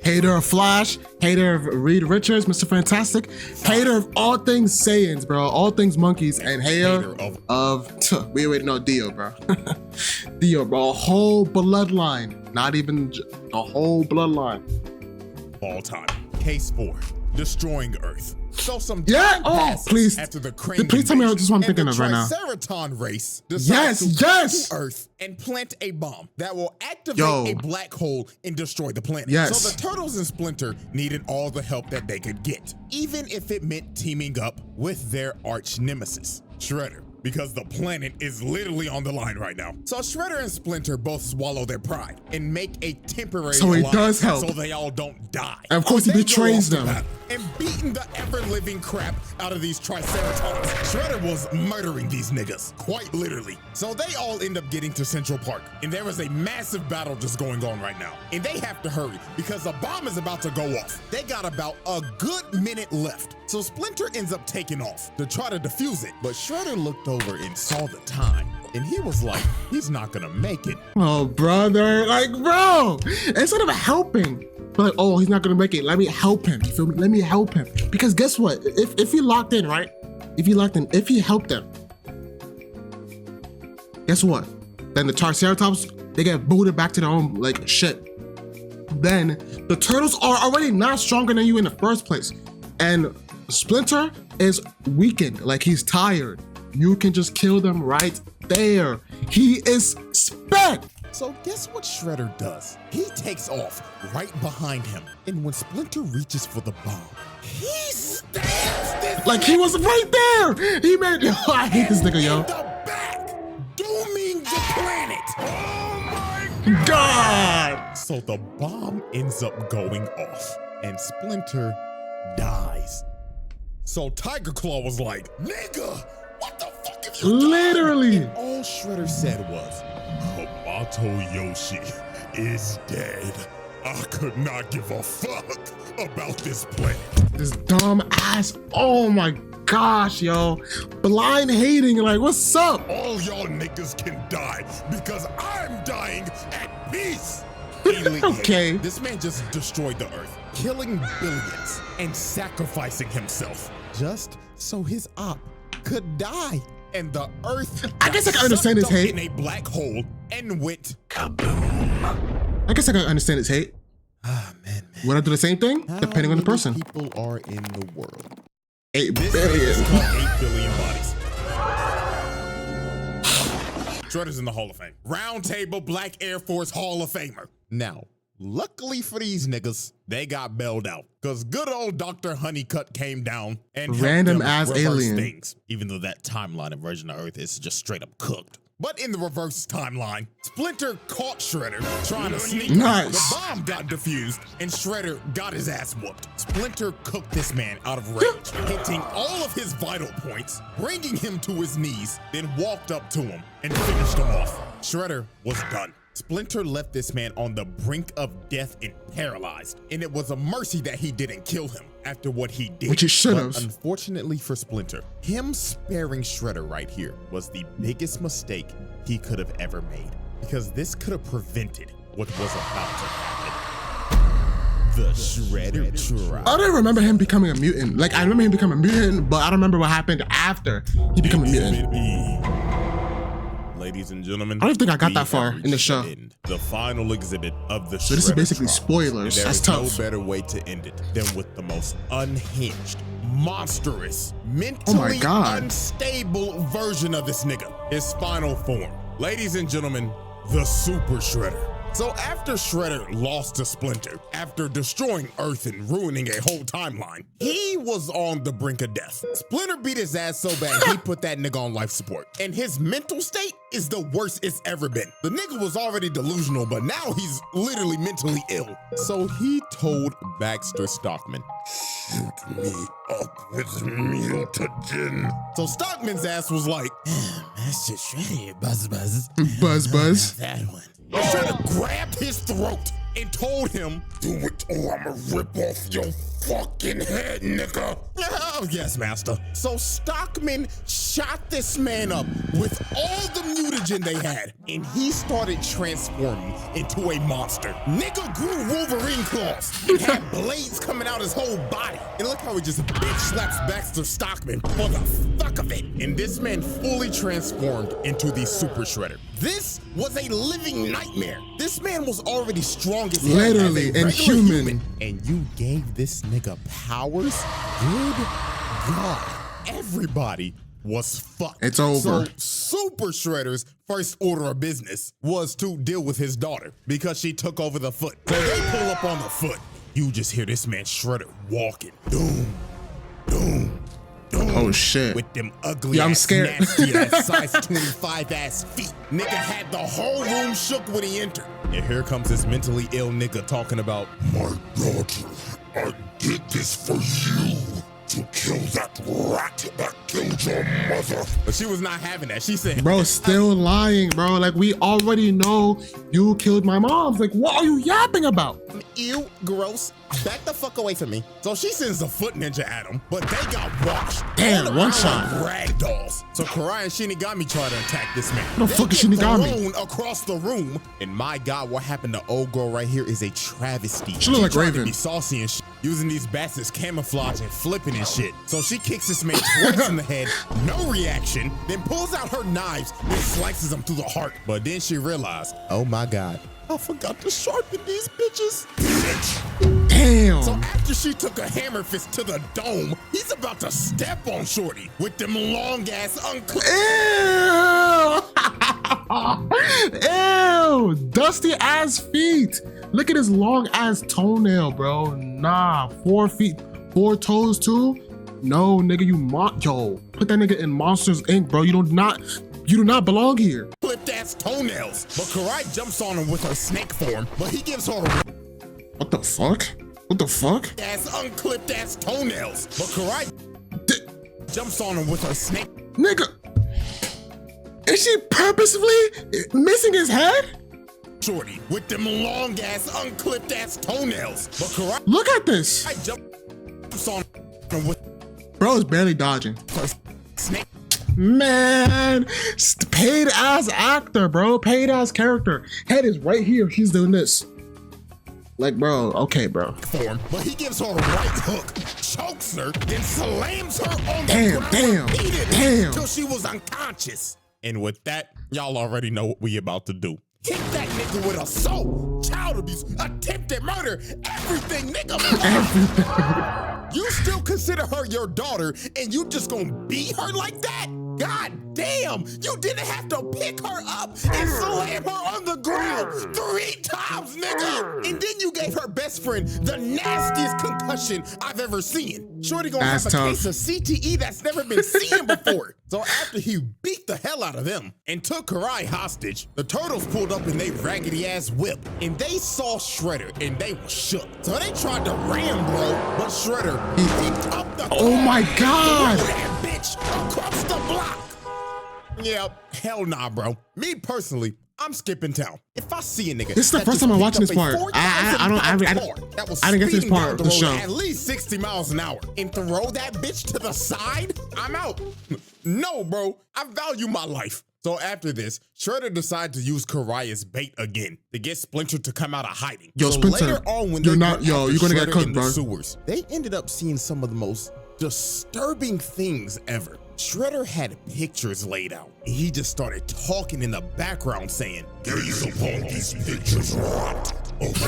Hater of Flash, hater of Reed Richards, Mr. Fantastic, hater of all things Saiyans, bro, all things monkeys, and hater of we already know Dio, bro. Dio, bro, a whole bloodline, not even a whole bloodline. all time. Case 4, destroying Earth. So some Yeah, passes please. after the Crane Please tell me invasion, this is what I'm and thinking the of right now. Triceraton race decides Yes, to yes. come to Earth and plant a bomb that will activate Yo. a black hole and destroy the planet. Yes. So the Turtles and Splinter needed all the help that they could get, even if it meant teaming up with their arch nemesis, Shredder, because the planet is literally on the line right now. So Shredder and Splinter both swallow their pride and make a temporary So he alliance does help. so they all don't die. And of course he They go betrays off to them. battle and beating the ever-living crap out of these Triceratons. Shredder was murdering these niggas, quite literally. So they all end up getting to Central Park, and there is a massive battle just going on right now. And they have to hurry because a bomb is about to go off. They got about a good minute left. So Splinter ends up taking off to try to defuse it, but Shredder looked over and saw the time, and he was like, he's not gonna make it. Oh, brother, like, bro, instead of helping, but like, oh, he's not gonna make it, let me help him, you feel me? Let me help him. Because guess what? If he locked in, right? If he helped them, guess what? Then the Triceratops, they get booted back to their own, like, shit. Then the Turtles are already not stronger than you in the first place. And Splinter is weakened, like he's tired. You can just kill them right there. He is spent. So guess what Shredder does? He takes off right behind him, and when Splinter reaches for the bomb, he stabs this Like he was right there. He made, I hate this nigga, in yo. the back, dooming the planet. Oh my God. So the bomb ends up going off, and Splinter dies. So Tiger Claw was like, nigga, what the fuck have you done? Literally. And all Shredder said was, Hamato Yoshi is dead. I could not give a fuck about this planet. This dumb ass, oh my gosh, yo. Blind hating, like, what's up? All y'all niggas can die because I'm dying at peace. Elite Okay. hate. This man just destroyed the earth, killing billions and sacrificing himself just so his op could die. And the earth I guess I can understand his sucked up hate. in a black hole and went I guess I can understand his hate. man. Would I do the same thing? How Depending on the many person. people are in the world? 8 This billion. is called 8 billion bodies. Shredder's in the Hall of Fame. Round Table Black Air Force Hall of Famer. Now, luckily for these niggas, they got bailed out. Cause good old Dr. Honeycutt came down and helped Random them ass reverse alien. things. Even though that timeline of version of Earth is just straight up cooked. But in the reverse timeline, Splinter caught Shredder trying to sneak. Nice. The bomb got defused and Shredder got his ass whooped. Splinter cooked this man out of rage, hitting all of his vital points, bringing him to his knees, then walked up to him and finished him off. Shredder was done. Splinter left this man on the brink of death and paralyzed, and it was a mercy that he didn't kill him after what he did. Which he should But have. unfortunately for Splinter, him sparing Shredder right here was the biggest mistake he could have ever made, because this could have prevented what was about to happen. The Shredder trial. I don't remember him becoming a mutant. Like, I remember him becoming a mutant, but I don't remember what happened after he became a mutant. Ladies and gentlemen, I don't think I got we that far have in the reached show. end, the final exhibit of the So this is Shredder basically trial. spoilers. And there That's is tough. no better way to end it than with the most unhinged, monstrous, mentally God. unstable version of this nigga. His final form. Ladies and gentlemen, the Super Shredder. So after Shredder lost to Splinter, after destroying Earth and ruining a whole timeline, he was on the brink of death. Splinter beat his ass so bad he put that nigga on life support. And his mental state is the worst it's ever been. The nigga was already delusional, but now he's literally mentally ill. So he told Baxter Stockman, "Shoot me up with mutagen." So Stockman's ass was like, "Master Shredder, buzz buzz." Buzz buzz. That one. Shredder grabbed his throat and told him, "Do it or I'ma rip off your fucking head, nigga." Oh, yes, master. So Stockman shot this man up with all the mutagen they had, and he started transforming into a monster. Nigga grew Wolverine claws and had blades coming out his whole body. And look how he just bitch slaps Baxter Stockman for the fuck of it. And this man fully transformed into the Super Shredder. This was a living nightmare. This man was already strong as hell, Literally as a regular inhuman. And you gave this nigga powers? Good God. Everybody was fucked. It's over. So Super Shredder's first order of business was to deal with his daughter because she took over the foot. So they pull up on the foot. You just hear this man Shredder walking. Doom, doom, doom. Oh shit. With them ugly Yeah, I'm ass, scared. nasty ass, size 25 ass feet. Nigga had the whole room shook when he entered. And here comes this mentally ill nigga talking about, My daughter, I did this for you. To kill that rat that killed your mother. but she was not having that. She said, Bro, still lying, bro. Like, we already know you killed my mom. Like, what are you yapping about? ew, gross, back the fuck away from me. So she sends the foot ninja at him, but they got washed. Damn, All one around shot. like rag dolls. So Karai and Shinigami try to attack this man. What the fuck is They get Shinigami? thrown across the room. And my God, what happened to old girl right here is a travesty. She look like tried Raven. to be saucy and shit, using these bats as camouflage and flipping and shit. So she kicks this man twice in the head, no reaction, then pulls out her knives and slices him through the heart. But then she realized, oh my God, I forgot to sharpen these bitches. Damn. So after she took a hammer fist to the dome, he's about to step on Shorty with them long ass unclipped. Ew. Ew. Dusty ass feet. Look at his long ass toenail, bro. Nah. 4 feet, 4 toes too. No, nigga, yo, put that nigga in Monsters Inc., bro. You do not belong here. Clipped ass toenails. But Karai jumps on him with her snake form, but he gives her a What the fuck? What the fuck? ass unclipped ass toenails. But Karai jumps on him with her snake. Nigga, is she purposefully missing his head? Shorty with them long ass unclipped ass toenails. But Karai Look at this. jumps on him with Bro is barely dodging. her snake. Man, paid ass actor, bro. Paid ass character. Head is right here. She's doing this. Like, bro, okay, bro. Form, but he gives her a right hook, chokes her, then slams her on the Damn, ground damn, repeatedly damn. till she was unconscious. And with that, y'all already know what we about to do. Hit that nigga with assault, child abuse, attempted murder, everything, nigga. You still consider her your daughter, and you just gonna beat her like that? God damn, you didn't have to pick her up and slam her on the ground 3 times, nigga. And then you gave her best friend the nastiest concussion I've ever seen. Shorty gonna That's have a tough. case of CTE that's never been seen before. So after he beat the hell out of them and took Karai hostage, the Turtles pulled up in they raggedy ass whip, and they saw Shredder and they were shook. So they tried to ram bro, but Shredder picked up the Oh car my and God. threw that bitch across the block. Yep, hell nah, bro. Me personally, I'm skipping town. If I see a nigga, This is the that first just time I'm picked watching up this a part. 4,000-pound car that was I didn't get to this speeding part down of the road show. at least 60 miles an hour and throw that bitch to the side, I'm out. No, bro, I value my life. So after this, Shredder decided to use Karai as bait again to get Splinter to come out of hiding. Yo, so Splinter, later on, when you're they not- went yo, after you're gonna get Shredder cooked, in the bro. sewers, they ended up seeing some of the most disturbing things ever. Shredder had pictures laid out. And he just started talking in the background saying, Gaze upon these pictures, rat. Of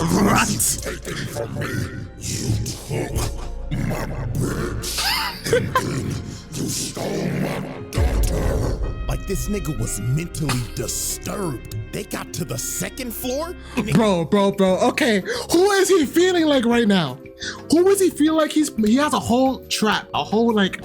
all Rat. taken from me, you took my bitch. And then you stole my daughter. like this nigga was mentally disturbed. They got to the second floor. And they Bro. Okay, who is he feeling like right now? Who is he feel like he has a whole trap, a whole like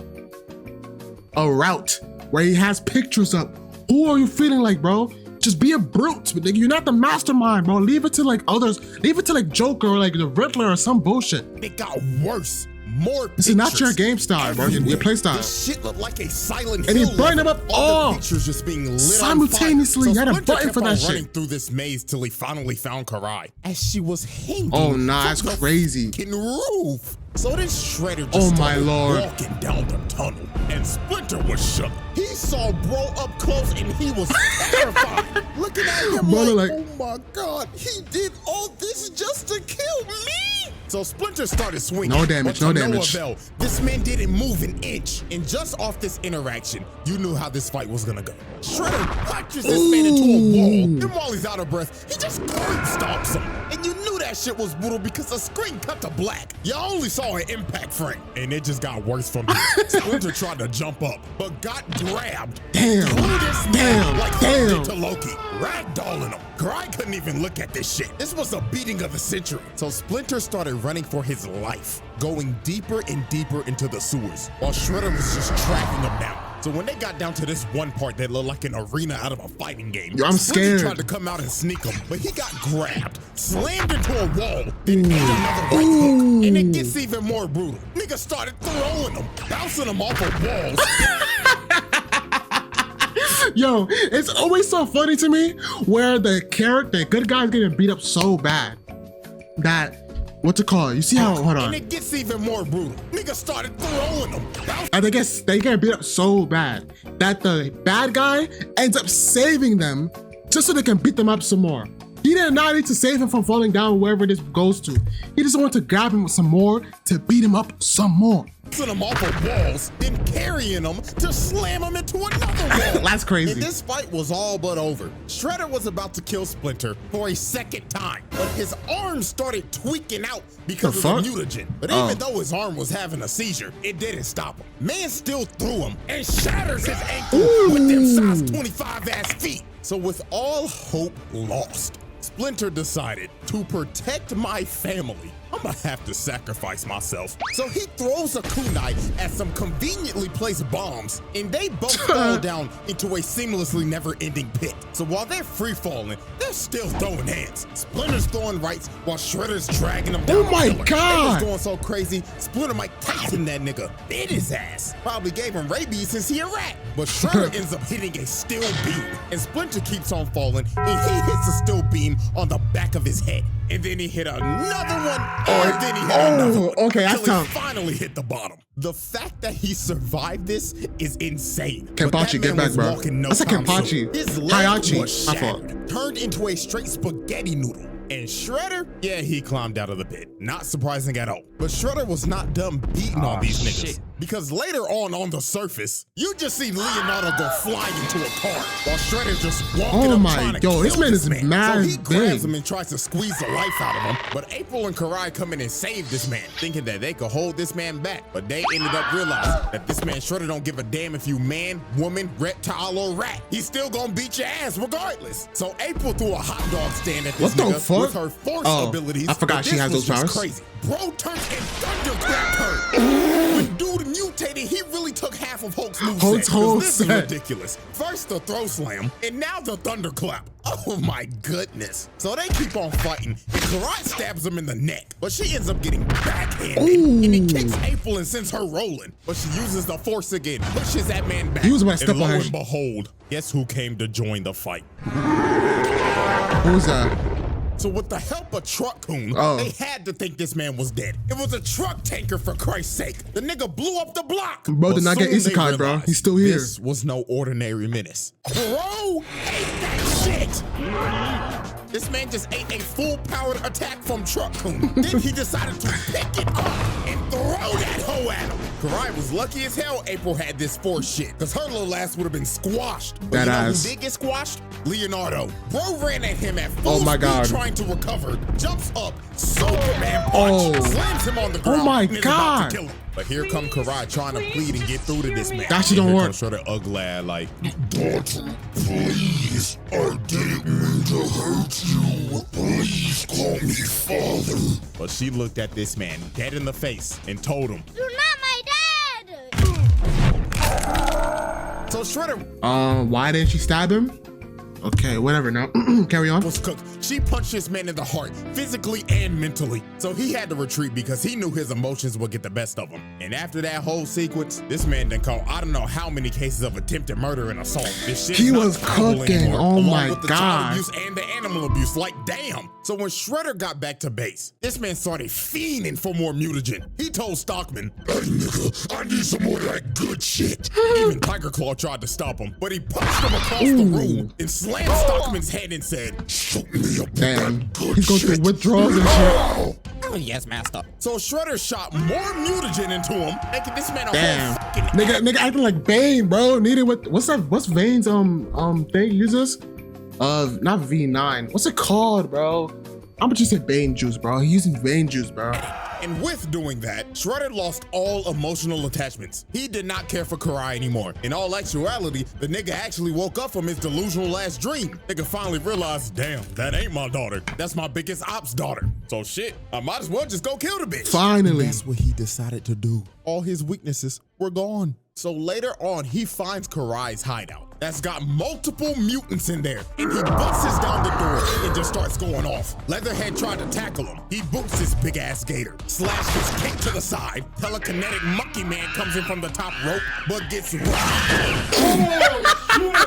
a route where he has pictures up. Who are you feeling like, bro? Just be a brute. You're not the mastermind, bro. Leave it to like others. Leave it to like Joker or like the Riddler or some bullshit. It got worse. More This is not your pictures game style, bro. Your everywhere. play style. This shit looked like a Silent And Hill. he burned them level. up All all. the pictures just being lit Simultaneously. on fire. You had a Splinter button kept for that on shit. running through this maze till he finally found Karai as she was hanging. Oh, nah, from that's the crazy. fucking roof. So then Shredder just Oh, my started Lord. walking down the tunnel, and Splinter was shook. He saw bro up close, and he was terrified. Looking at him Brother, like, like- oh my God, he did all this just to kill me. So Splinter started swinging. No damage, but no to damage. avail. This man didn't move an inch. And just off this interaction, you knew how this fight was gonna go. Shredder punches this man into a wall. And while he's out of breath, he just curb stomps him. And you knew that shit was brutal because the screen cut to black. You only saw an impact frame. And it just got worse from here. Splinter tried to jump up, but got grabbed. Damn. Threw this man Damn. like Damn. he did to Loki. Ragdolling him. Karai couldn't even look at this shit. This was a beating of the century. So Splinter started running for his life, going deeper and deeper into the sewers, while Shredder was just tracking him down. So when they got down to this one part that looked like an arena out of a fighting game, Yo, I'm Splinter scared. tried to come out and sneak him, but he got grabbed, slammed into a wall, then ate another right hook. And it gets even more brutal. Nigga started throwing him, bouncing him off of walls. Yo, it's always so funny to me where the good guy's getting beat up so bad that what's it called? You see how? Hold And on. it gets even more brutal. Nigga started throwing him, bouncing And they get beat up so bad that the bad guy ends up saving them just so they can beat them up some more. He did not need to save him from falling down wherever this goes to. He just wanted to grab him some more to beat him up some more. him off of walls, then carrying him to slam him into another wall. That's crazy. And this fight was all but over. Shredder was about to kill Splinter for a second time, but his arm started tweaking out because The of fuck? the mutagen. But Oh. even though his arm was having a seizure, it didn't stop him. Man still threw him and shatters his ankle with them size 25 ass feet. So with all hope lost, Splinter decided to protect my family, I'm gonna have to sacrifice myself. So he throws a kunai at some conveniently placed bombs, and they both fall down into a seamlessly never-ending pit. So while they're free-falling, they're still throwing hands. Splinter's throwing rights while Shredder's dragging them down. Oh my the pillar. God. They was going so crazy, Splinter Mike Tyson that nigga bit his ass. Probably gave him rabies since he a rat. But Shredder ends up hitting a steel beam, and Splinter keeps on falling, and he hits a steel beam on the back of his head. And then he hit another one, and then he hit another one. okay, that's until he tough. finally hit the bottom. The fact that he survived this is insane. But Kenpachi, that get man back, was bro. walking no That's a time Kenpachi. soon. His leg Hayachi, was my fault. shattered, turned into a straight spaghetti noodle. And Shredder, yeah, he climbed out of the pit. Not surprising at all. But Shredder was not done beating on these niggas. Because later on the surface, you just see Leonardo go flying into a car while Shredder's just walking Oh up my- trying to yo, kill this man is man. mad So he grabs big. him and tries to squeeze the life out of him. But April and Karai come in and save this man, thinking that they could hold this man back. But they ended up realizing that this man Shredder don't give a damn if you man, woman, reptile, or rat. He's still gonna beat your ass regardless. So April threw a hot dog stand at this What the nigga fuck? with her force Oh, abilities. I forgot but she this has was those just powers. Crazy. Bro turned and thundercracked her. When dude mutated, he really took half of Hulk's moveset. Hulk's whole This is set. ridiculous. First the throw slam, and now the thunderclap. Oh my goodness. So they keep on fighting, and Karai stabs him in the neck, but she ends up getting backhanded. And he kicks April and sends her rolling, but she uses the force again, pushes that man back. He was about to and step on lo her. and behold, guess who came to join the fight? Who's that? So with the help of Truck Coon, Oh. they had to think this man was dead. It was a truck tanker, for Christ's sake. The nigga blew up the block. Bro did But not get soon they isekai, bro. realized He's still here. This was no ordinary menace. Bro ate that shit. This man just ate a full-powered attack from Truck Coon. Then he decided to pick it up and throw that hoe at him. Karai was lucky as hell April had this force shit, because her little ass would have been squashed. But That you know ass. who did get squashed? Leonardo. Bro ran at him at full Oh my speed God. trying to recover, jumps up, Superman punch, Oh. slams him on the ground, my and is about God. to kill him. But here come Karai trying to plead and get through to this man. That shit And don't here work. comes Shredder ugly ass like, Daughter, please, I didn't mean to hurt you. Please call me father. but she looked at this man dead in the face and told him. You're not my dad! So Shredder Why didn't she stab him? Okay, whatever now. Carry on. was cooked. She punched this man in the heart, physically and mentally. So he had to retreat because he knew his emotions would get the best of him. And after that whole sequence, this man done caught I don't know how many cases of attempted murder and assault. This shit He is not was tolerable cooking. anymore, Oh along my with the God. child abuse and the animal abuse. Like, damn. So when Shredder got back to base, this man started fiending for more mutagen. He told Stockman, Hey, nigga, I need some more of that good shit. even Tiger Claw tried to stop him, but he punched him across the room and slammed Stockman's head and said, Shoot me up Damn. that good He's going shit. through withdrawals and shit. "Oh, yes, master." So Shredder shot more mutagen into him, making this man a Damn. whole fucking Nigga acting like Bane, bro. Needed with what's that? What's Vane's thing he uses? Not V9. What's it called, bro? I'm gonna just say Bane juice, bro. He's using Bane juice, bro. And with doing that, Shredder lost all emotional attachments. He did not care for Karai anymore. In all actuality, the nigga actually woke up from his delusional last dream. Nigga finally realized, damn, that ain't my daughter. That's my biggest ops daughter. So shit, I might as well just go kill the bitch. Finally. That's what he decided to do. All his weaknesses were gone. So later on, he finds Karai's hideout that's got multiple mutants in there, and he busts down the door and just starts going off. Leatherhead tried to tackle him. He boots his big ass gator, slashes kick to the side. Telekinetic monkey man comes in from the top rope, but gets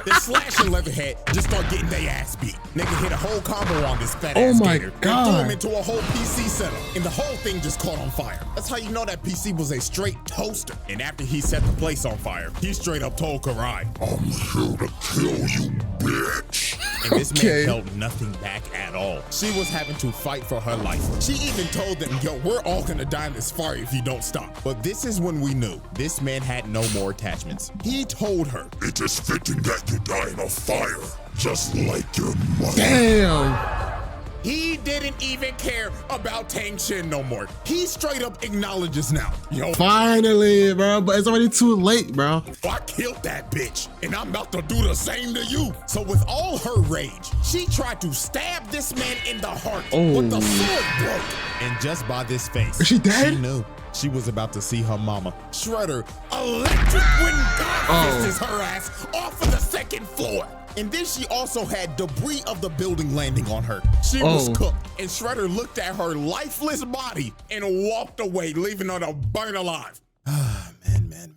Then Slash and Leatherhead just start getting their ass beat. Nigga hit a whole combo on this fat ass Oh my gator. God. And threw him into a whole PC setup, and the whole thing just caught on fire. That's how you know that PC was a straight toaster. And after he set the place on fire, he straight up told Karai, I'm here to kill you, bitch. and this Okay. man held nothing back at all. She was having to fight for her life. She even told them, yo, we're all gonna die in this fire if you don't stop. But this is when we knew this man had no more attachments. He told her, It is fitting that you die in a fire, just like your mother. Damn. he didn't even care about Tang Shin no more. He straight up acknowledges now, yo, Finally, bro. But it's already too late, bro. I killed that bitch, and I'm about to do the same to you. So with all her rage, she tried to stab this man in the heart, but the sword broke. And just by this face, Is she dead? she knew she was about to see her mama. Shredder, electric wind God fists her ass off of the second floor. And then she also had debris of the building landing on her. She was cooked, and Shredder looked at her lifeless body and walked away, leaving her to burn alive. Man.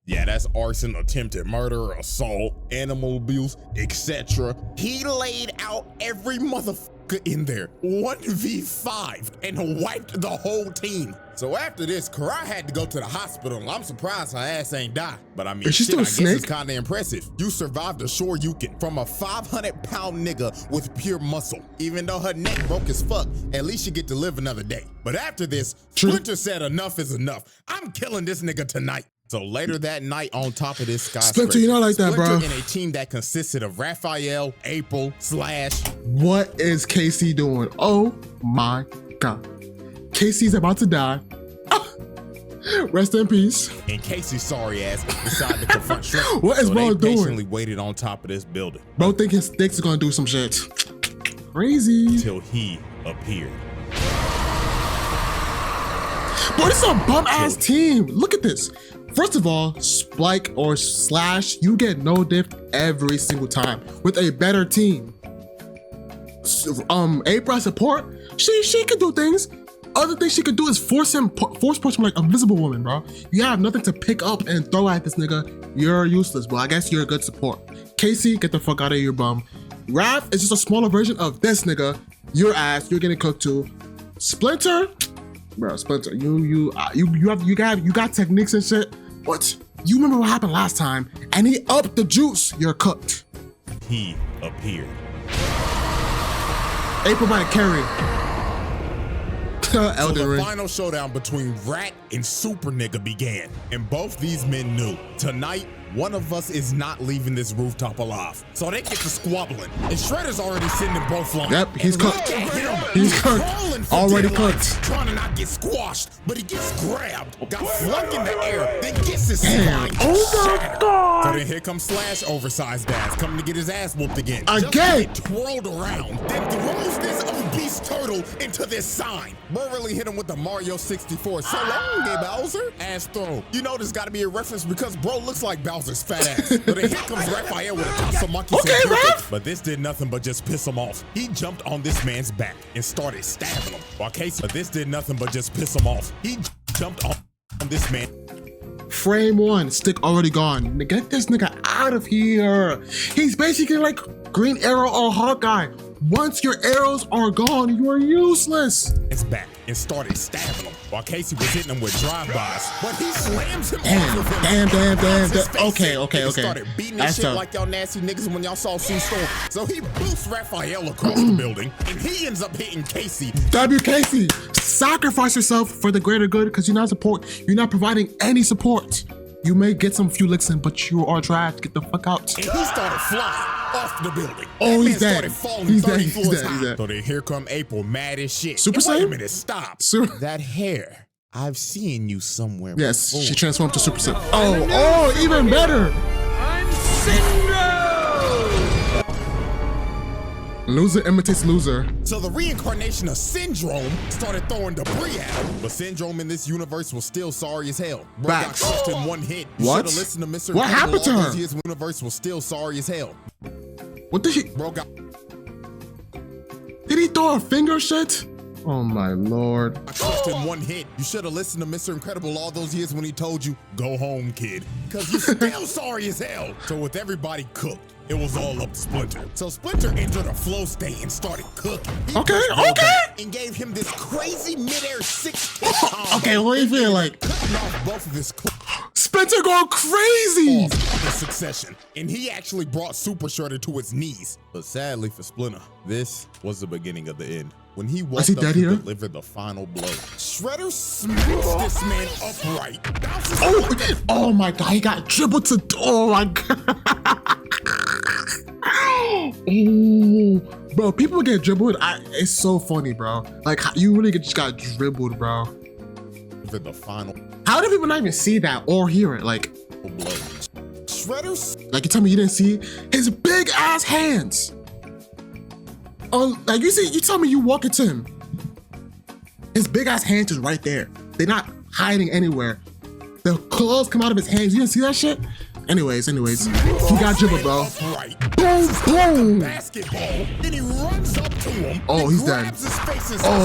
Yeah, that's arson, attempted murder, assault, animal abuse, etc. He laid out every motherfucker in there, 1v5, and wiped the whole team. So after this, Karai had to go to the hospital, and I'm surprised her ass ain't die. But I mean, Is she shit, still I a guess snake? it's kinda impressive. You survived a Shoryuken from a 500-pound nigga with pure muscle. Even though her neck broke as fuck, at least you get to live another day. But after this, Splinter said enough is enough. I'm killing this nigga tonight. So later that night, on top of this skyscraper, Splinter, you're not like that, bro. Splinter and a team that consisted of Raphael, April, Slash. What is Casey doing? Oh my God. Casey's about to die. Ah. Rest in peace. And Casey's sorry ass decided to confront Shredder. What is so bro they doing? patiently waited on top of this building Bro think his sticks is gonna do some shit. Crazy. until he appeared. Bro, this is a bum ass team. Look at this. First of all, Spike or Slash, you get no diff every single time with a better team. April support, she can do things. Other thing she could do is force push him like Invisible Woman, bro. You have nothing to pick up and throw at this nigga. You're useless, bro. I guess you're a good support. Casey, get the fuck out of here, bum. Raph is just a smaller version of this nigga. Your ass, you're getting cooked too. Splinter, bro, Splinter, you got techniques and shit, but you remember what happened last time, and he upped the juice. You're cooked. He appeared. April might carry. So Elden the Ring. final showdown between Rat and Super Nigga began, and both these men knew tonight one of us is not leaving this rooftop alive. So they get to squabbling, and Shredder's already sitting in both lines. Yep, he's And look cooked. at him. He's cooked. crawling for Already dear life, cooked. trying to not get squashed, but he gets grabbed, got flung in the air, then gets his Damn. spine Oh my shattered. God. So then here comes Slash, oversized ass, coming to get his ass whooped again. Again. Just to get twirled around, then throws this obese turtle into this sign. Bro really hit him with the Mario 64. So long, gay Bowser. Ass throw. You know there's got to be a reference because bro looks like Bowser's fat ass. But then here comes Raphael with a Tatsumaki Okay, Senjutsu. Raph. But this did nothing but just piss him off. He jumped on this man's back and started stabbing him. While Casey, but this did nothing but just piss him off. He jumped on this man. Frame 1, stick already gone. Get this nigga out of here. He's basically like Green Arrow or Hawkeye. Once your arrows are gone, you are useless. His back and started stabbing him while Casey was hitting him with drive-bys. But he slams him Damn, off of him. damn. His face Okay. Niggas started beating this That's shit tough. like y'all nasty niggas when y'all saw Sue Storm. So he boosts Raphael across the building and he ends up hitting Casey. WKC, sacrifice yourself for the greater good because you're not providing any support. You may get some few licks in, but you are trash. Get the fuck out. And he started flying off the building. Oh, That he's man dead. started falling He's 30 dead, he's floors dead, he's high. dead. So then here come April, mad as shit. Super And wait a Saiyan? minute, stop. Super- That hair, I've seen you somewhere Yes, before. she transformed to Super Saiyan. Oh, even better. I'm Syndrome! Loser imitates loser. So the reincarnation of Syndrome started throwing debris at him. But Syndrome in this universe was still sorry as hell. Bro got Facts. crushed in one hit. You What? should've listened to Mr. What Incredible. happened to All her? those years universe was still sorry as hell. What did he? Bro got Did he throw a finger shit? Oh my lord. crushed in one hit. You should have listened to Mr. Incredible all those years when he told you, go home, kid. Because you still sorry as hell. So with everybody cooked, it was all up to Splinter. So Splinter entered a flow state and started cooking. He Okay, pushed Bro okay. back and gave him this crazy midair 6-kick combo. Okay, what do you feel like? Cutting off both of his Spencer going crazy. in succession, and he actually brought Super Shredder to his knees. But sadly for Splinter, this was the beginning of the end. When he walked he up dead to here? deliver the final blow, Shredder smacks this man upright, bounces Oh my god, he got dribbled to. Oh my god. Oh, bro, people get dribbled. It's so funny, bro. Like, you really just got dribbled, bro. for the final How do people not even see that or hear it? Like, blow. Shredder you tell me you didn't see his big ass hands. Oh, like you tell me you walk into him. His big ass hands is right there. They're not hiding anywhere. The claws come out of his hands. You didn't see that shit? Anyways, he got dribbled, bro. upright. Boom, boom. Basketball. Then he runs up to him. Oh, and he's dead. grabs his face and Okay,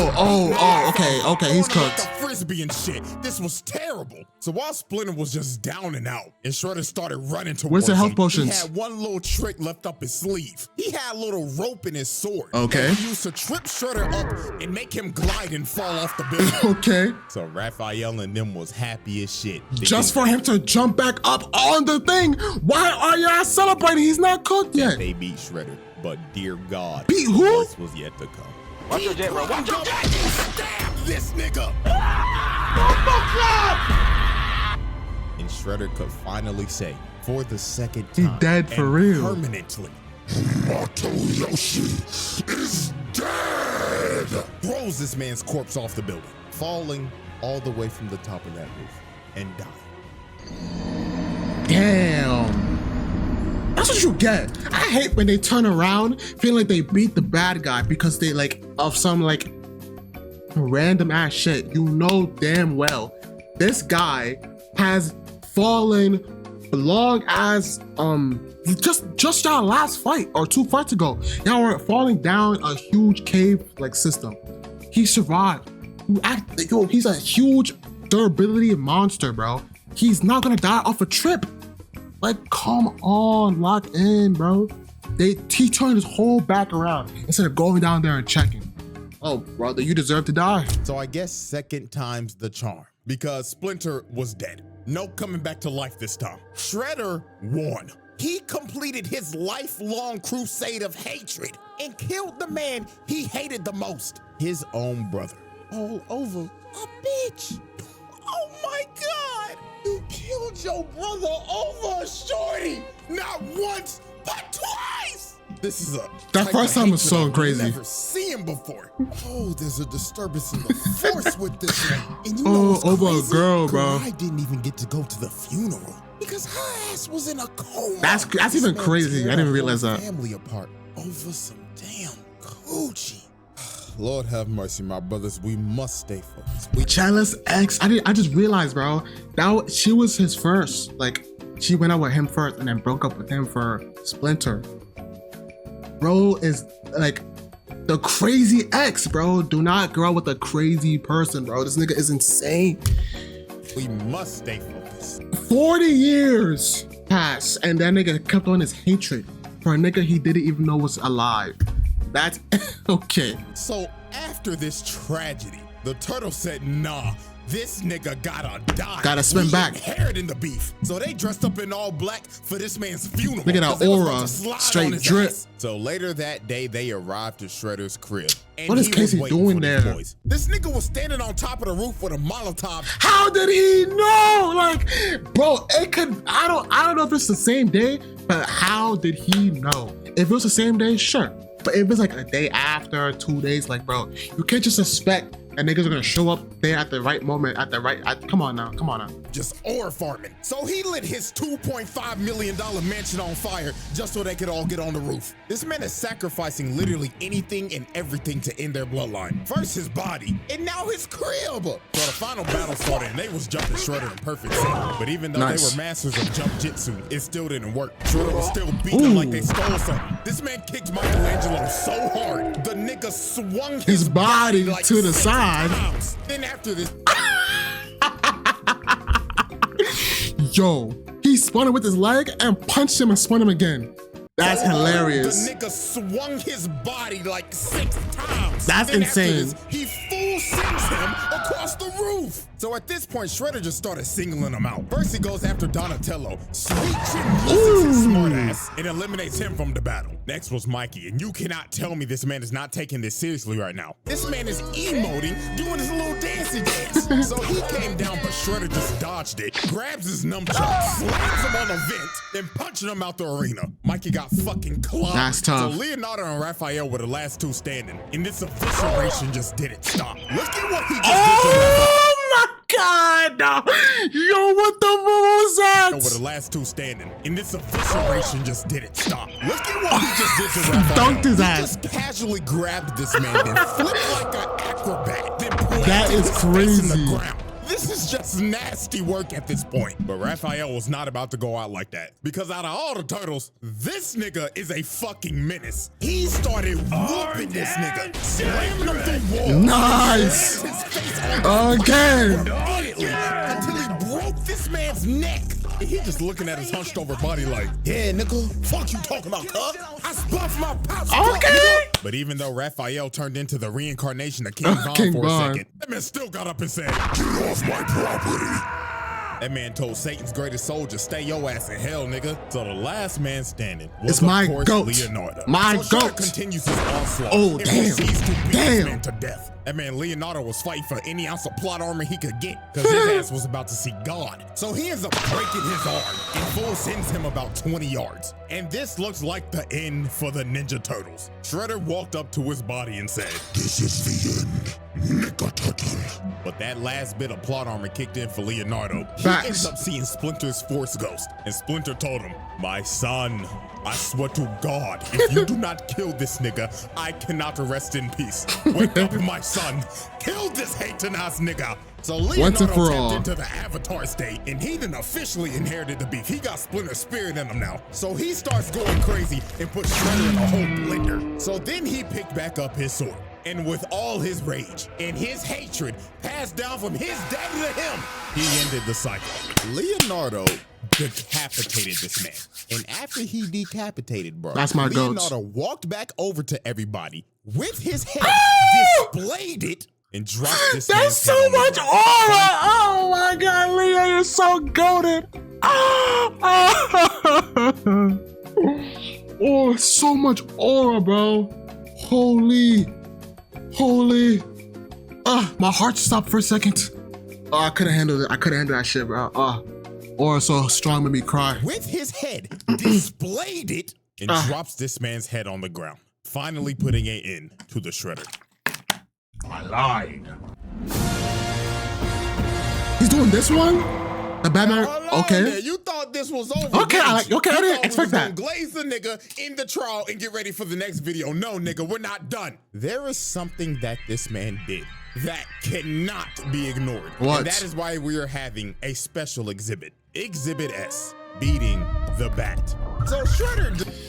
he's throwing him like cooked. a frisbee and shit. This was terrible. So while Splinter was just down and out, and Shredder started running towards Where's the health him, potions? He had one little trick left up his sleeve. He had a little rope in his sword. Okay. That he used to trip Shredder up and make him glide and fall off the building. Okay. So Raphael and them was happy as shit. They Just for him to jump back up on the thing. Why are y'all celebrating? He's not cooked yet. They beat Shredder, but dear God, Beat who? worse was yet to come. Watch your jet, bro. Watch your jet! Stab this nigga! And Shredder could finally say, for the second He time, dead for and real. permanently, Mato Yoshi is dead! throws this man's corpse off the building, falling all the way from the top of that roof and dying. Damn. That's what you get. I hate when they turn around feeling like they beat the bad guy because they like of some like random ass shit. You know damn well this has fallen long as just our last fight or 2 fights ago. Y'all were falling down a huge cave like system. He survived. He's a huge durability monster, bro. He's not gonna die off a trip. Like, come on, lock in, bro. He turned his whole back around instead of going down there and checking. Oh, brother, you deserve to die. So I guess second time's the charm, because Splinter was dead. No coming back to life this time. Shredder won. He completed his lifelong crusade of hatred and killed the man he hated the most, his own brother. all over a bitch. Oh my God! You killed your brother over a shorty! Not once, but twice! This is a That type first of time was hatred so I've crazy. Never seen before. Oh, there's a disturbance in the force with this one. And you know Oh, what's over a crazy? girl, bro. I didn't even get to go to the funeral because her ass was in a coma. That's This even man crazy. teared I didn't our realize whole that. Family apart over some damn coochie. Lord have mercy, my brothers. We must stay focused. Jealous ex. I just realized, bro. She was his first. Like, she went out with him first and then broke up with him for Splinter. Bro is like the crazy ex, bro. Do not grow with a crazy person, bro. This nigga is insane. We must stay focused. 40 years passed and that nigga kept on his hatred for a nigga he didn't even know was alive. That's okay. So after this tragedy, the turtle said, nah, this nigga gotta die. Gotta swim We back. inheriting the beef. So they dressed up in all black for this man's funeral. Look at that 'cause they was about aura, to slide straight on his drip. ass. So later that day, they arrived to Shredder's crib. And What is he Casey was waiting doing for these there? boys. This nigga was standing on top of the roof with a Molotov. How did he know? Like, bro, it could. I don't know if it's the same day, but how did he know? If it was the same day, sure. But if it's like a day after, 2 days, like, bro, you can't just suspect that niggas are gonna show up there at the right moment, come on now. Just ore farming. So he lit his $2.5 million mansion on fire just so they could all get on the roof. This man is sacrificing literally anything and everything to end their bloodline. First his body, and now his crib. So the final battle started and they was jumping Shredder in perfect sync. But even though Nice. they were masters of jump jitsu, it still didn't work. Shredder was still beating them like they stole something. This man kicked Michelangelo so hard, the nigga swung His body like to the 6 side. times. Then after this, Yo, he spun him with his leg and punched him and spun him again. That's hilarious. The nigga swung his body like 6 times. That's Then after insane. this, he full sends him across the roof. So at this point, Shredder just started singling him out. First, he goes after Donatello. Sweet Chin uses his smart ass and eliminates him from the battle. Next was Mikey, and you cannot tell me this man is not taking this seriously right now. This man is emoting, doing his little dancey dance. So he came down, but Shredder just dodged it, grabs his nunchuck, slams him on a vent, then punching him out the arena. Mikey got fucking clobbed. That's tough. So Leonardo and Raphael were the last two standing, and this evisceration just didn't stop. Look at what he just did to Raphael. Oh my God! No. Yo, what the fuck was that? Were the last two standing, and this evisceration just didn't stop. Look at what he just did to Raphael. Dunked his He ass. just casually grabbed this man, then flipped like an acrobat, then planted That is his face in crazy. the ground. This is just nasty work at this point. But Raphael was not about to go out like that. Because out of all the turtles, this nigga is a fucking menace. He started whooping this nigga, slamming him through walls. Nice. His face on the Again. repeatedly until he broke this man's neck. And he just looking at his hunched over body like, yeah, nigga, fuck you talking about, cuz? I spuffed my pops. Okay. But even though Raphael turned into the reincarnation of King Von King for Von. a second, that man still got up and said, Get off my property. that man told Satan's greatest soldier, stay your ass in hell, nigga. So the last man standing was, It's my of course, goat. Leonardo. My so Shredder goat. continues his onslaught. Oh, and damn. proceeds to beat Damn. this man to death. That man Leonardo was fighting for any ounce of plot armor he could get because his ass was about to see God. So he ends up breaking his arm and full sends him about 20 yards. And this looks like the end for the Ninja Turtles. Shredder walked up to his body and said, This is the end, Nigga Turtle. but that last bit of plot armor kicked in for Leonardo. He Facts. ends up seeing Splinter's Force Ghost, and Splinter told him, my son, I swear to God, if you do not kill this nigga, I cannot rest in peace. Wake up, my son. Kill this hating ass nigga. So Once and Leonardo for tapped all. into the Avatar state, and he done officially inherited the beef. He got Splinter's spirit in him now. So he starts going crazy and puts Shredder in a whole blender. So then he picked back up his sword. And with all his rage and his hatred passed down from his daddy to him, he ended the cycle. Leonardo decapitated this man. And after he decapitated, bro, That's my goats. Leonardo walked back over to everybody with his head, displayed it, and dropped this There's man's so head on the much ground. aura. Oh my God, Leo, you're so goated. Oh, so much aura, bro. Holy. Ah. My heart stopped for a second. Oh, I couldn't handle it. I couldn't handle that shit, bro. Or so strong made me cry. With his head, displayed it, and drops this man's head on the ground, finally putting an end to the Shredder. I lied. He's doing this one? The Batman? Okay. You thought this was over. Okay, I didn't expect that. Glaze the nigga in the trial and get ready for the next video. No, nigga, we're not done. There is something that this man did that cannot be ignored. What? And that is why we are having a special exhibit. Exhibit S, beating the Bat. So Shredder...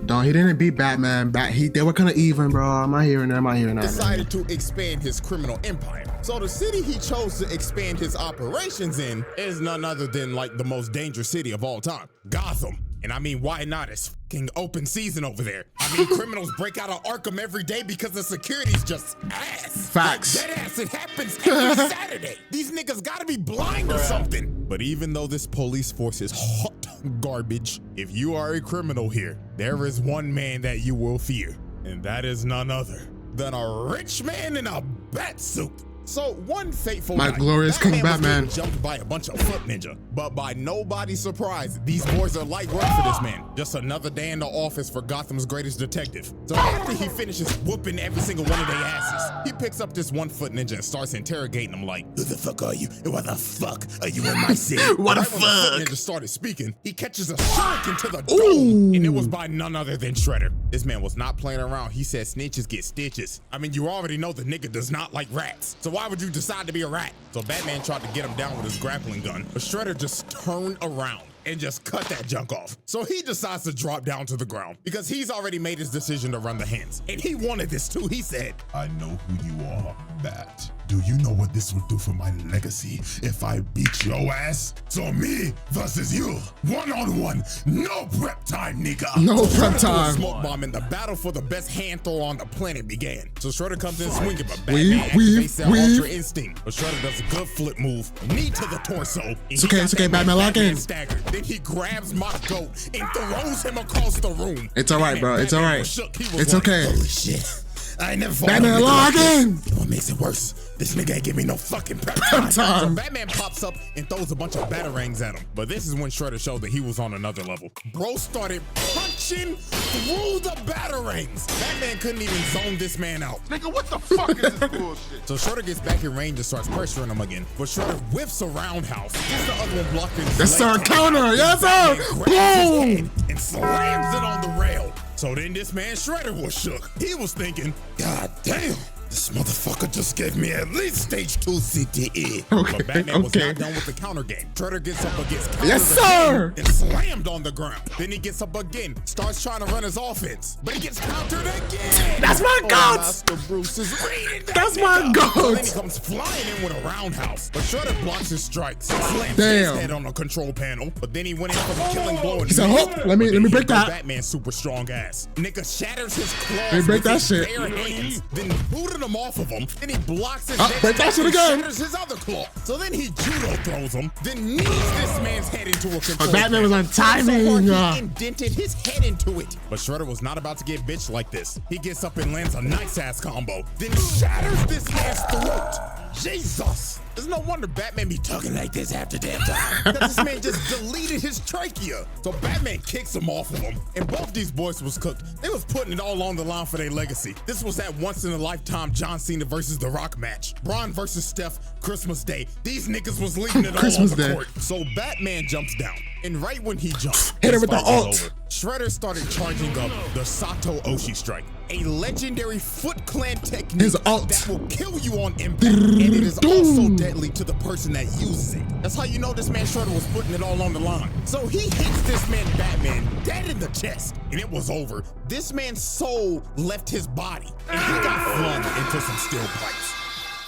No, he didn't beat Batman. They were kind of even, bro. I'm not hearing that. Decided to expand his criminal empire. So the city he chose to expand his operations in is none other than like the most dangerous city of all time, Gotham. And I mean, why not? It's fucking open season over there. I mean, criminals break out of Arkham every day because the security's just ass. Facts. Like, dead ass, it happens every Saturday. These niggas gotta be blind or something. But even though this police force is hot garbage, if you are a criminal here, there is one man that you will fear, and that is none other than a rich man in a bat suit. So one fateful My night, glorious King Batman was getting jumped by a bunch of foot ninja, but by nobody's surprise, these boys are light work for this man. Just another day in the office for Gotham's greatest detective. So after he finishes whooping every single one of their asses, he picks up this one foot ninja and starts interrogating them like, who the fuck are you? And why the fuck are you in my city? What the Right when the fuck? foot ninja started speaking, he catches a shark into the dome, and it was by none other than Shredder. This man was not playing around. He said snitches get stitches. I mean, you already know the nigga does not like rats. So why would you decide to be a rat? So Batman tried to get him down with his grappling gun, but Shredder just turned around and just cut that junk off. So he decides to drop down to the ground because he's already made his decision to run the hands. And he wanted this too. He said, I know who you are, Bat. Do you know what this would do for my legacy if I beat your ass? So me versus you, one-on-one, no prep time, nigga. No prep time. Smoke bomb and the battle for the best hand throw on the planet began. So Shredder comes in swinging, but Batman activates that Ultra Instinct. But Shredder does a good flip move, knee to the torso. It's okay, Batman, lock in. Staggered. Then he grabs my goat and throws him across the room. It's all right, bro. It's all right. It's okay. Holy shit. I ain't never fought Batman, log in. What makes it worse? This nigga ain't give me no fucking prep time. So Batman pops up and throws a bunch of batarangs at him. But this is when Shredder showed that he was on another level. Bro started punching through the batarangs. Batman couldn't even zone this man out. Nigga, what the fuck is this bullshit? So Shredder gets back in range and starts pressuring him again. But Shredder whips a roundhouse. Gets the other one blocked in his Yes, leg. sir. Counter. Yes, sir. Boom. And slams it on the rail. So then this man Shredder was shook. He was thinking, God damn, this motherfucker just gave me at least stage 2 CTE. Okay, But Batman was okay. not done with the counter game. Shredder gets up against counter Yes, again sir. and slammed on the ground. Then he gets up again, starts trying to run his offense, but he gets countered again. That's my goat. Master Bruce is reading that That's my nigga. goat. So then he comes flying in with a roundhouse, but Shredder blocks his strikes, slams Damn. his head on the control panel, but then he went in for the killing blow. He said, "Oh, let me break that." Batman's super strong ass. Nigga shatters his claws. Let me break with that his shit. bare hands, then booted him off of him. Then he blocks his next break that shot shit and again. shatters his other claw. So then he judo throws him, then knees this man's head into a control. But Batman was on timing. So hard, he indented his head into it. But Shredder was not about to get bitched like this. He gets up and lands a nice ass combo, then shatters this man's throat. Jesus. There's no wonder Batman be talking like this half the damn time. Because this man just deleted his trachea. So Batman kicks him off of him. And both these boys was cooked. They was putting it all on the line for their legacy. This was that once-in-a-lifetime John Cena versus The Rock match. Braun versus Steph, Christmas Day. These niggas was leaving it all Christmas on the Day. court. So Batman jumps down. And right when he jumped, Hit his him with the fight was ult. over. Shredder started charging up the Sato Oshi strike, a legendary Foot Clan technique His ult. that will kill you on impact, and it is also deadly to the person that uses it. That's how you know this man Shredder was putting it all on the line. So he hits this man Batman dead in the chest, and it was over. This man's soul left his body, and he got flung into some steel pipes.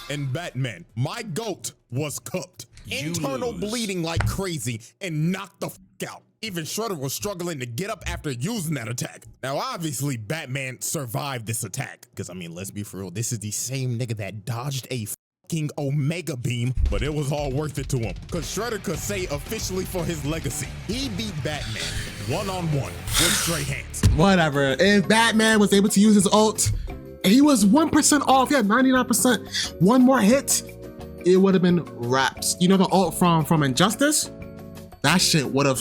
And Batman, my goat, was cooked. Internal bleeding like crazy and knocked the f out. Even Shredder was struggling to get up after using that attack. Now, obviously, Batman survived this attack. Because, I mean, let's be for real. This is the same nigga that dodged a fucking Omega Beam. But it was all worth it to him. Because Shredder could say officially for his legacy, he beat Batman one-on-one with straight hands. Whatever. If Batman was able to use his ult he was 1% off. He had 99%. One more hit, it would have been raps. You know the ult from Injustice? That shit would have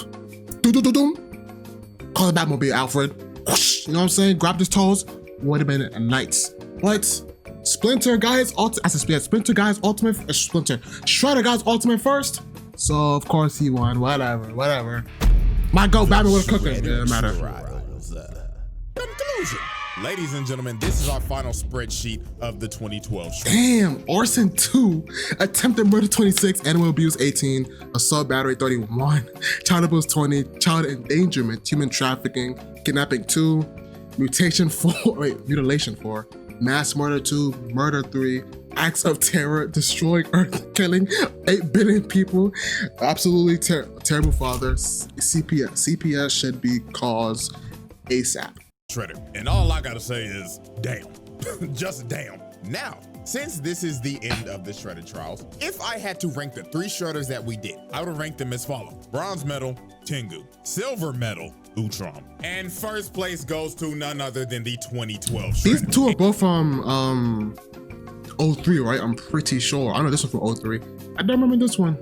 call the Batmobile, Alfred. Whoosh, you know what I'm saying? Grabbed his toes, would have been nice. But Splinter Guy's Splinter Guy's ultimate, Shredder Guy's ultimate first. So of course he won. Whatever. My GOAT Batman would have cooked it. It doesn't matter. Conclusion. Ladies and gentlemen, this is our final spreadsheet of the 2012 Shredder. Damn, arson 2, attempted murder 26, animal abuse 18, assault battery 31, child abuse 20, child endangerment, human trafficking, kidnapping 2, mutilation 4, mass murder 2, murder 3, acts of terror, destroying Earth, killing 8 billion people, absolutely terrible father, CPS should be caused ASAP. Shredder. And all I gotta say is, damn. Just damn. Now, since this is the end of the Shredder trials, if I had to rank the 3 Shredders that we did, I would rank them as follows. Bronze medal, Tengu. Silver medal, Utrom. And first place goes to none other than the 2012 Shredder. These two are both from 03, right? I'm pretty sure. I know this one from 03. I don't remember this one.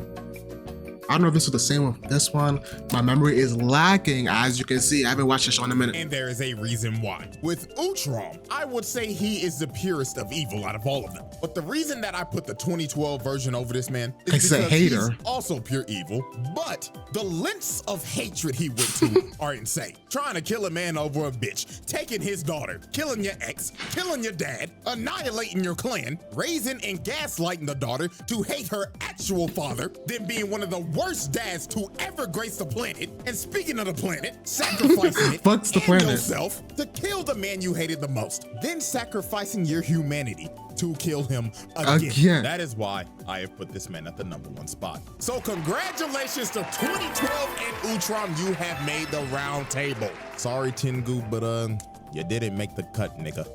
I don't know if this was the same one. This one, my memory is lacking, as you can see. I haven't watched this show in a minute. And there is a reason why. With Utrom, I would say he is the purest of evil out of all of them. But the reason that I put the 2012 version over this man is because he's also pure evil, but the lengths of hatred he went to are insane. Trying to kill a man over a bitch, taking his daughter, killing your ex, killing your dad, annihilating your clan, raising and gaslighting the daughter to hate her actual father, then being one of the worst dads to ever grace the planet, and speaking of the planet, sacrificing it Fucks the planet. yourself to kill the man you hated the most, then sacrificing your humanity to kill him again. That is why I have put this man at the #1 spot. So congratulations to 2012 and Utrom, you have made the round table. Sorry Tengu, but you didn't make the cut, nigga.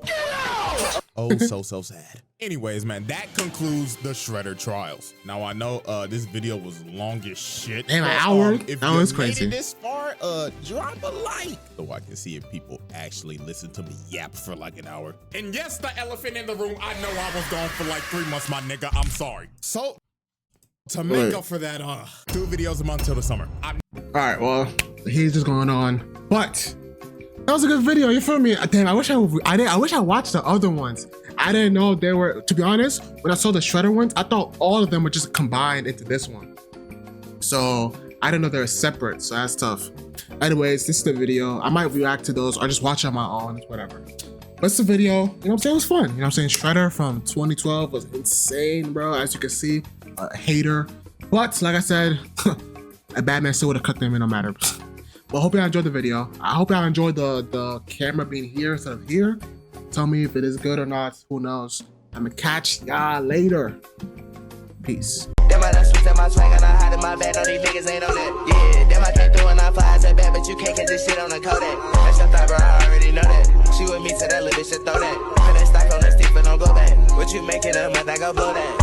Oh, so sad. Anyways, man, that concludes the Shredder trials. Now I know this video was long as shit. Damn, an hour? If that you was made crazy. it this far, drop a like so I can see if people actually listen to me yap for like an hour. And yes, the elephant in the room, I know I was gone for like 3 months, my nigga. I'm sorry. So to make up for that, 2 videos a month till the summer. All right, well, he's just going on, but that was a good video. You feel me? Damn, I wish I watched the other ones. I didn't know they were. To be honest, when I saw the Shredder ones, I thought all of them were just combined into this one. So I didn't know they were separate. So that's tough. Anyways, this is the video. I might react to those or just watch on my own. Whatever. But it's the video. You know what I'm saying? It was fun. You know what I'm saying? Shredder from 2012 was insane, bro. As you can see, a hater. But like I said, a Batman still would have cooked him in no matter. Well, I hope y'all enjoyed the video. I hope y'all enjoyed the camera being here instead of here. Tell me if it is good or not. Who knows? I'm gonna catch y'all later. Peace. Damn, I done switched up my swag and I hide in my bed. No, these niggas ain't on that. Yeah, damn, I can't do it. I fly. I said bad, but you can't catch this shit on the Kodak. That's your thought, bro. I already know that. She with me, so that little bitch should throw that. Put that stock on the stick, but don't go back. What you making a month? I go blow that.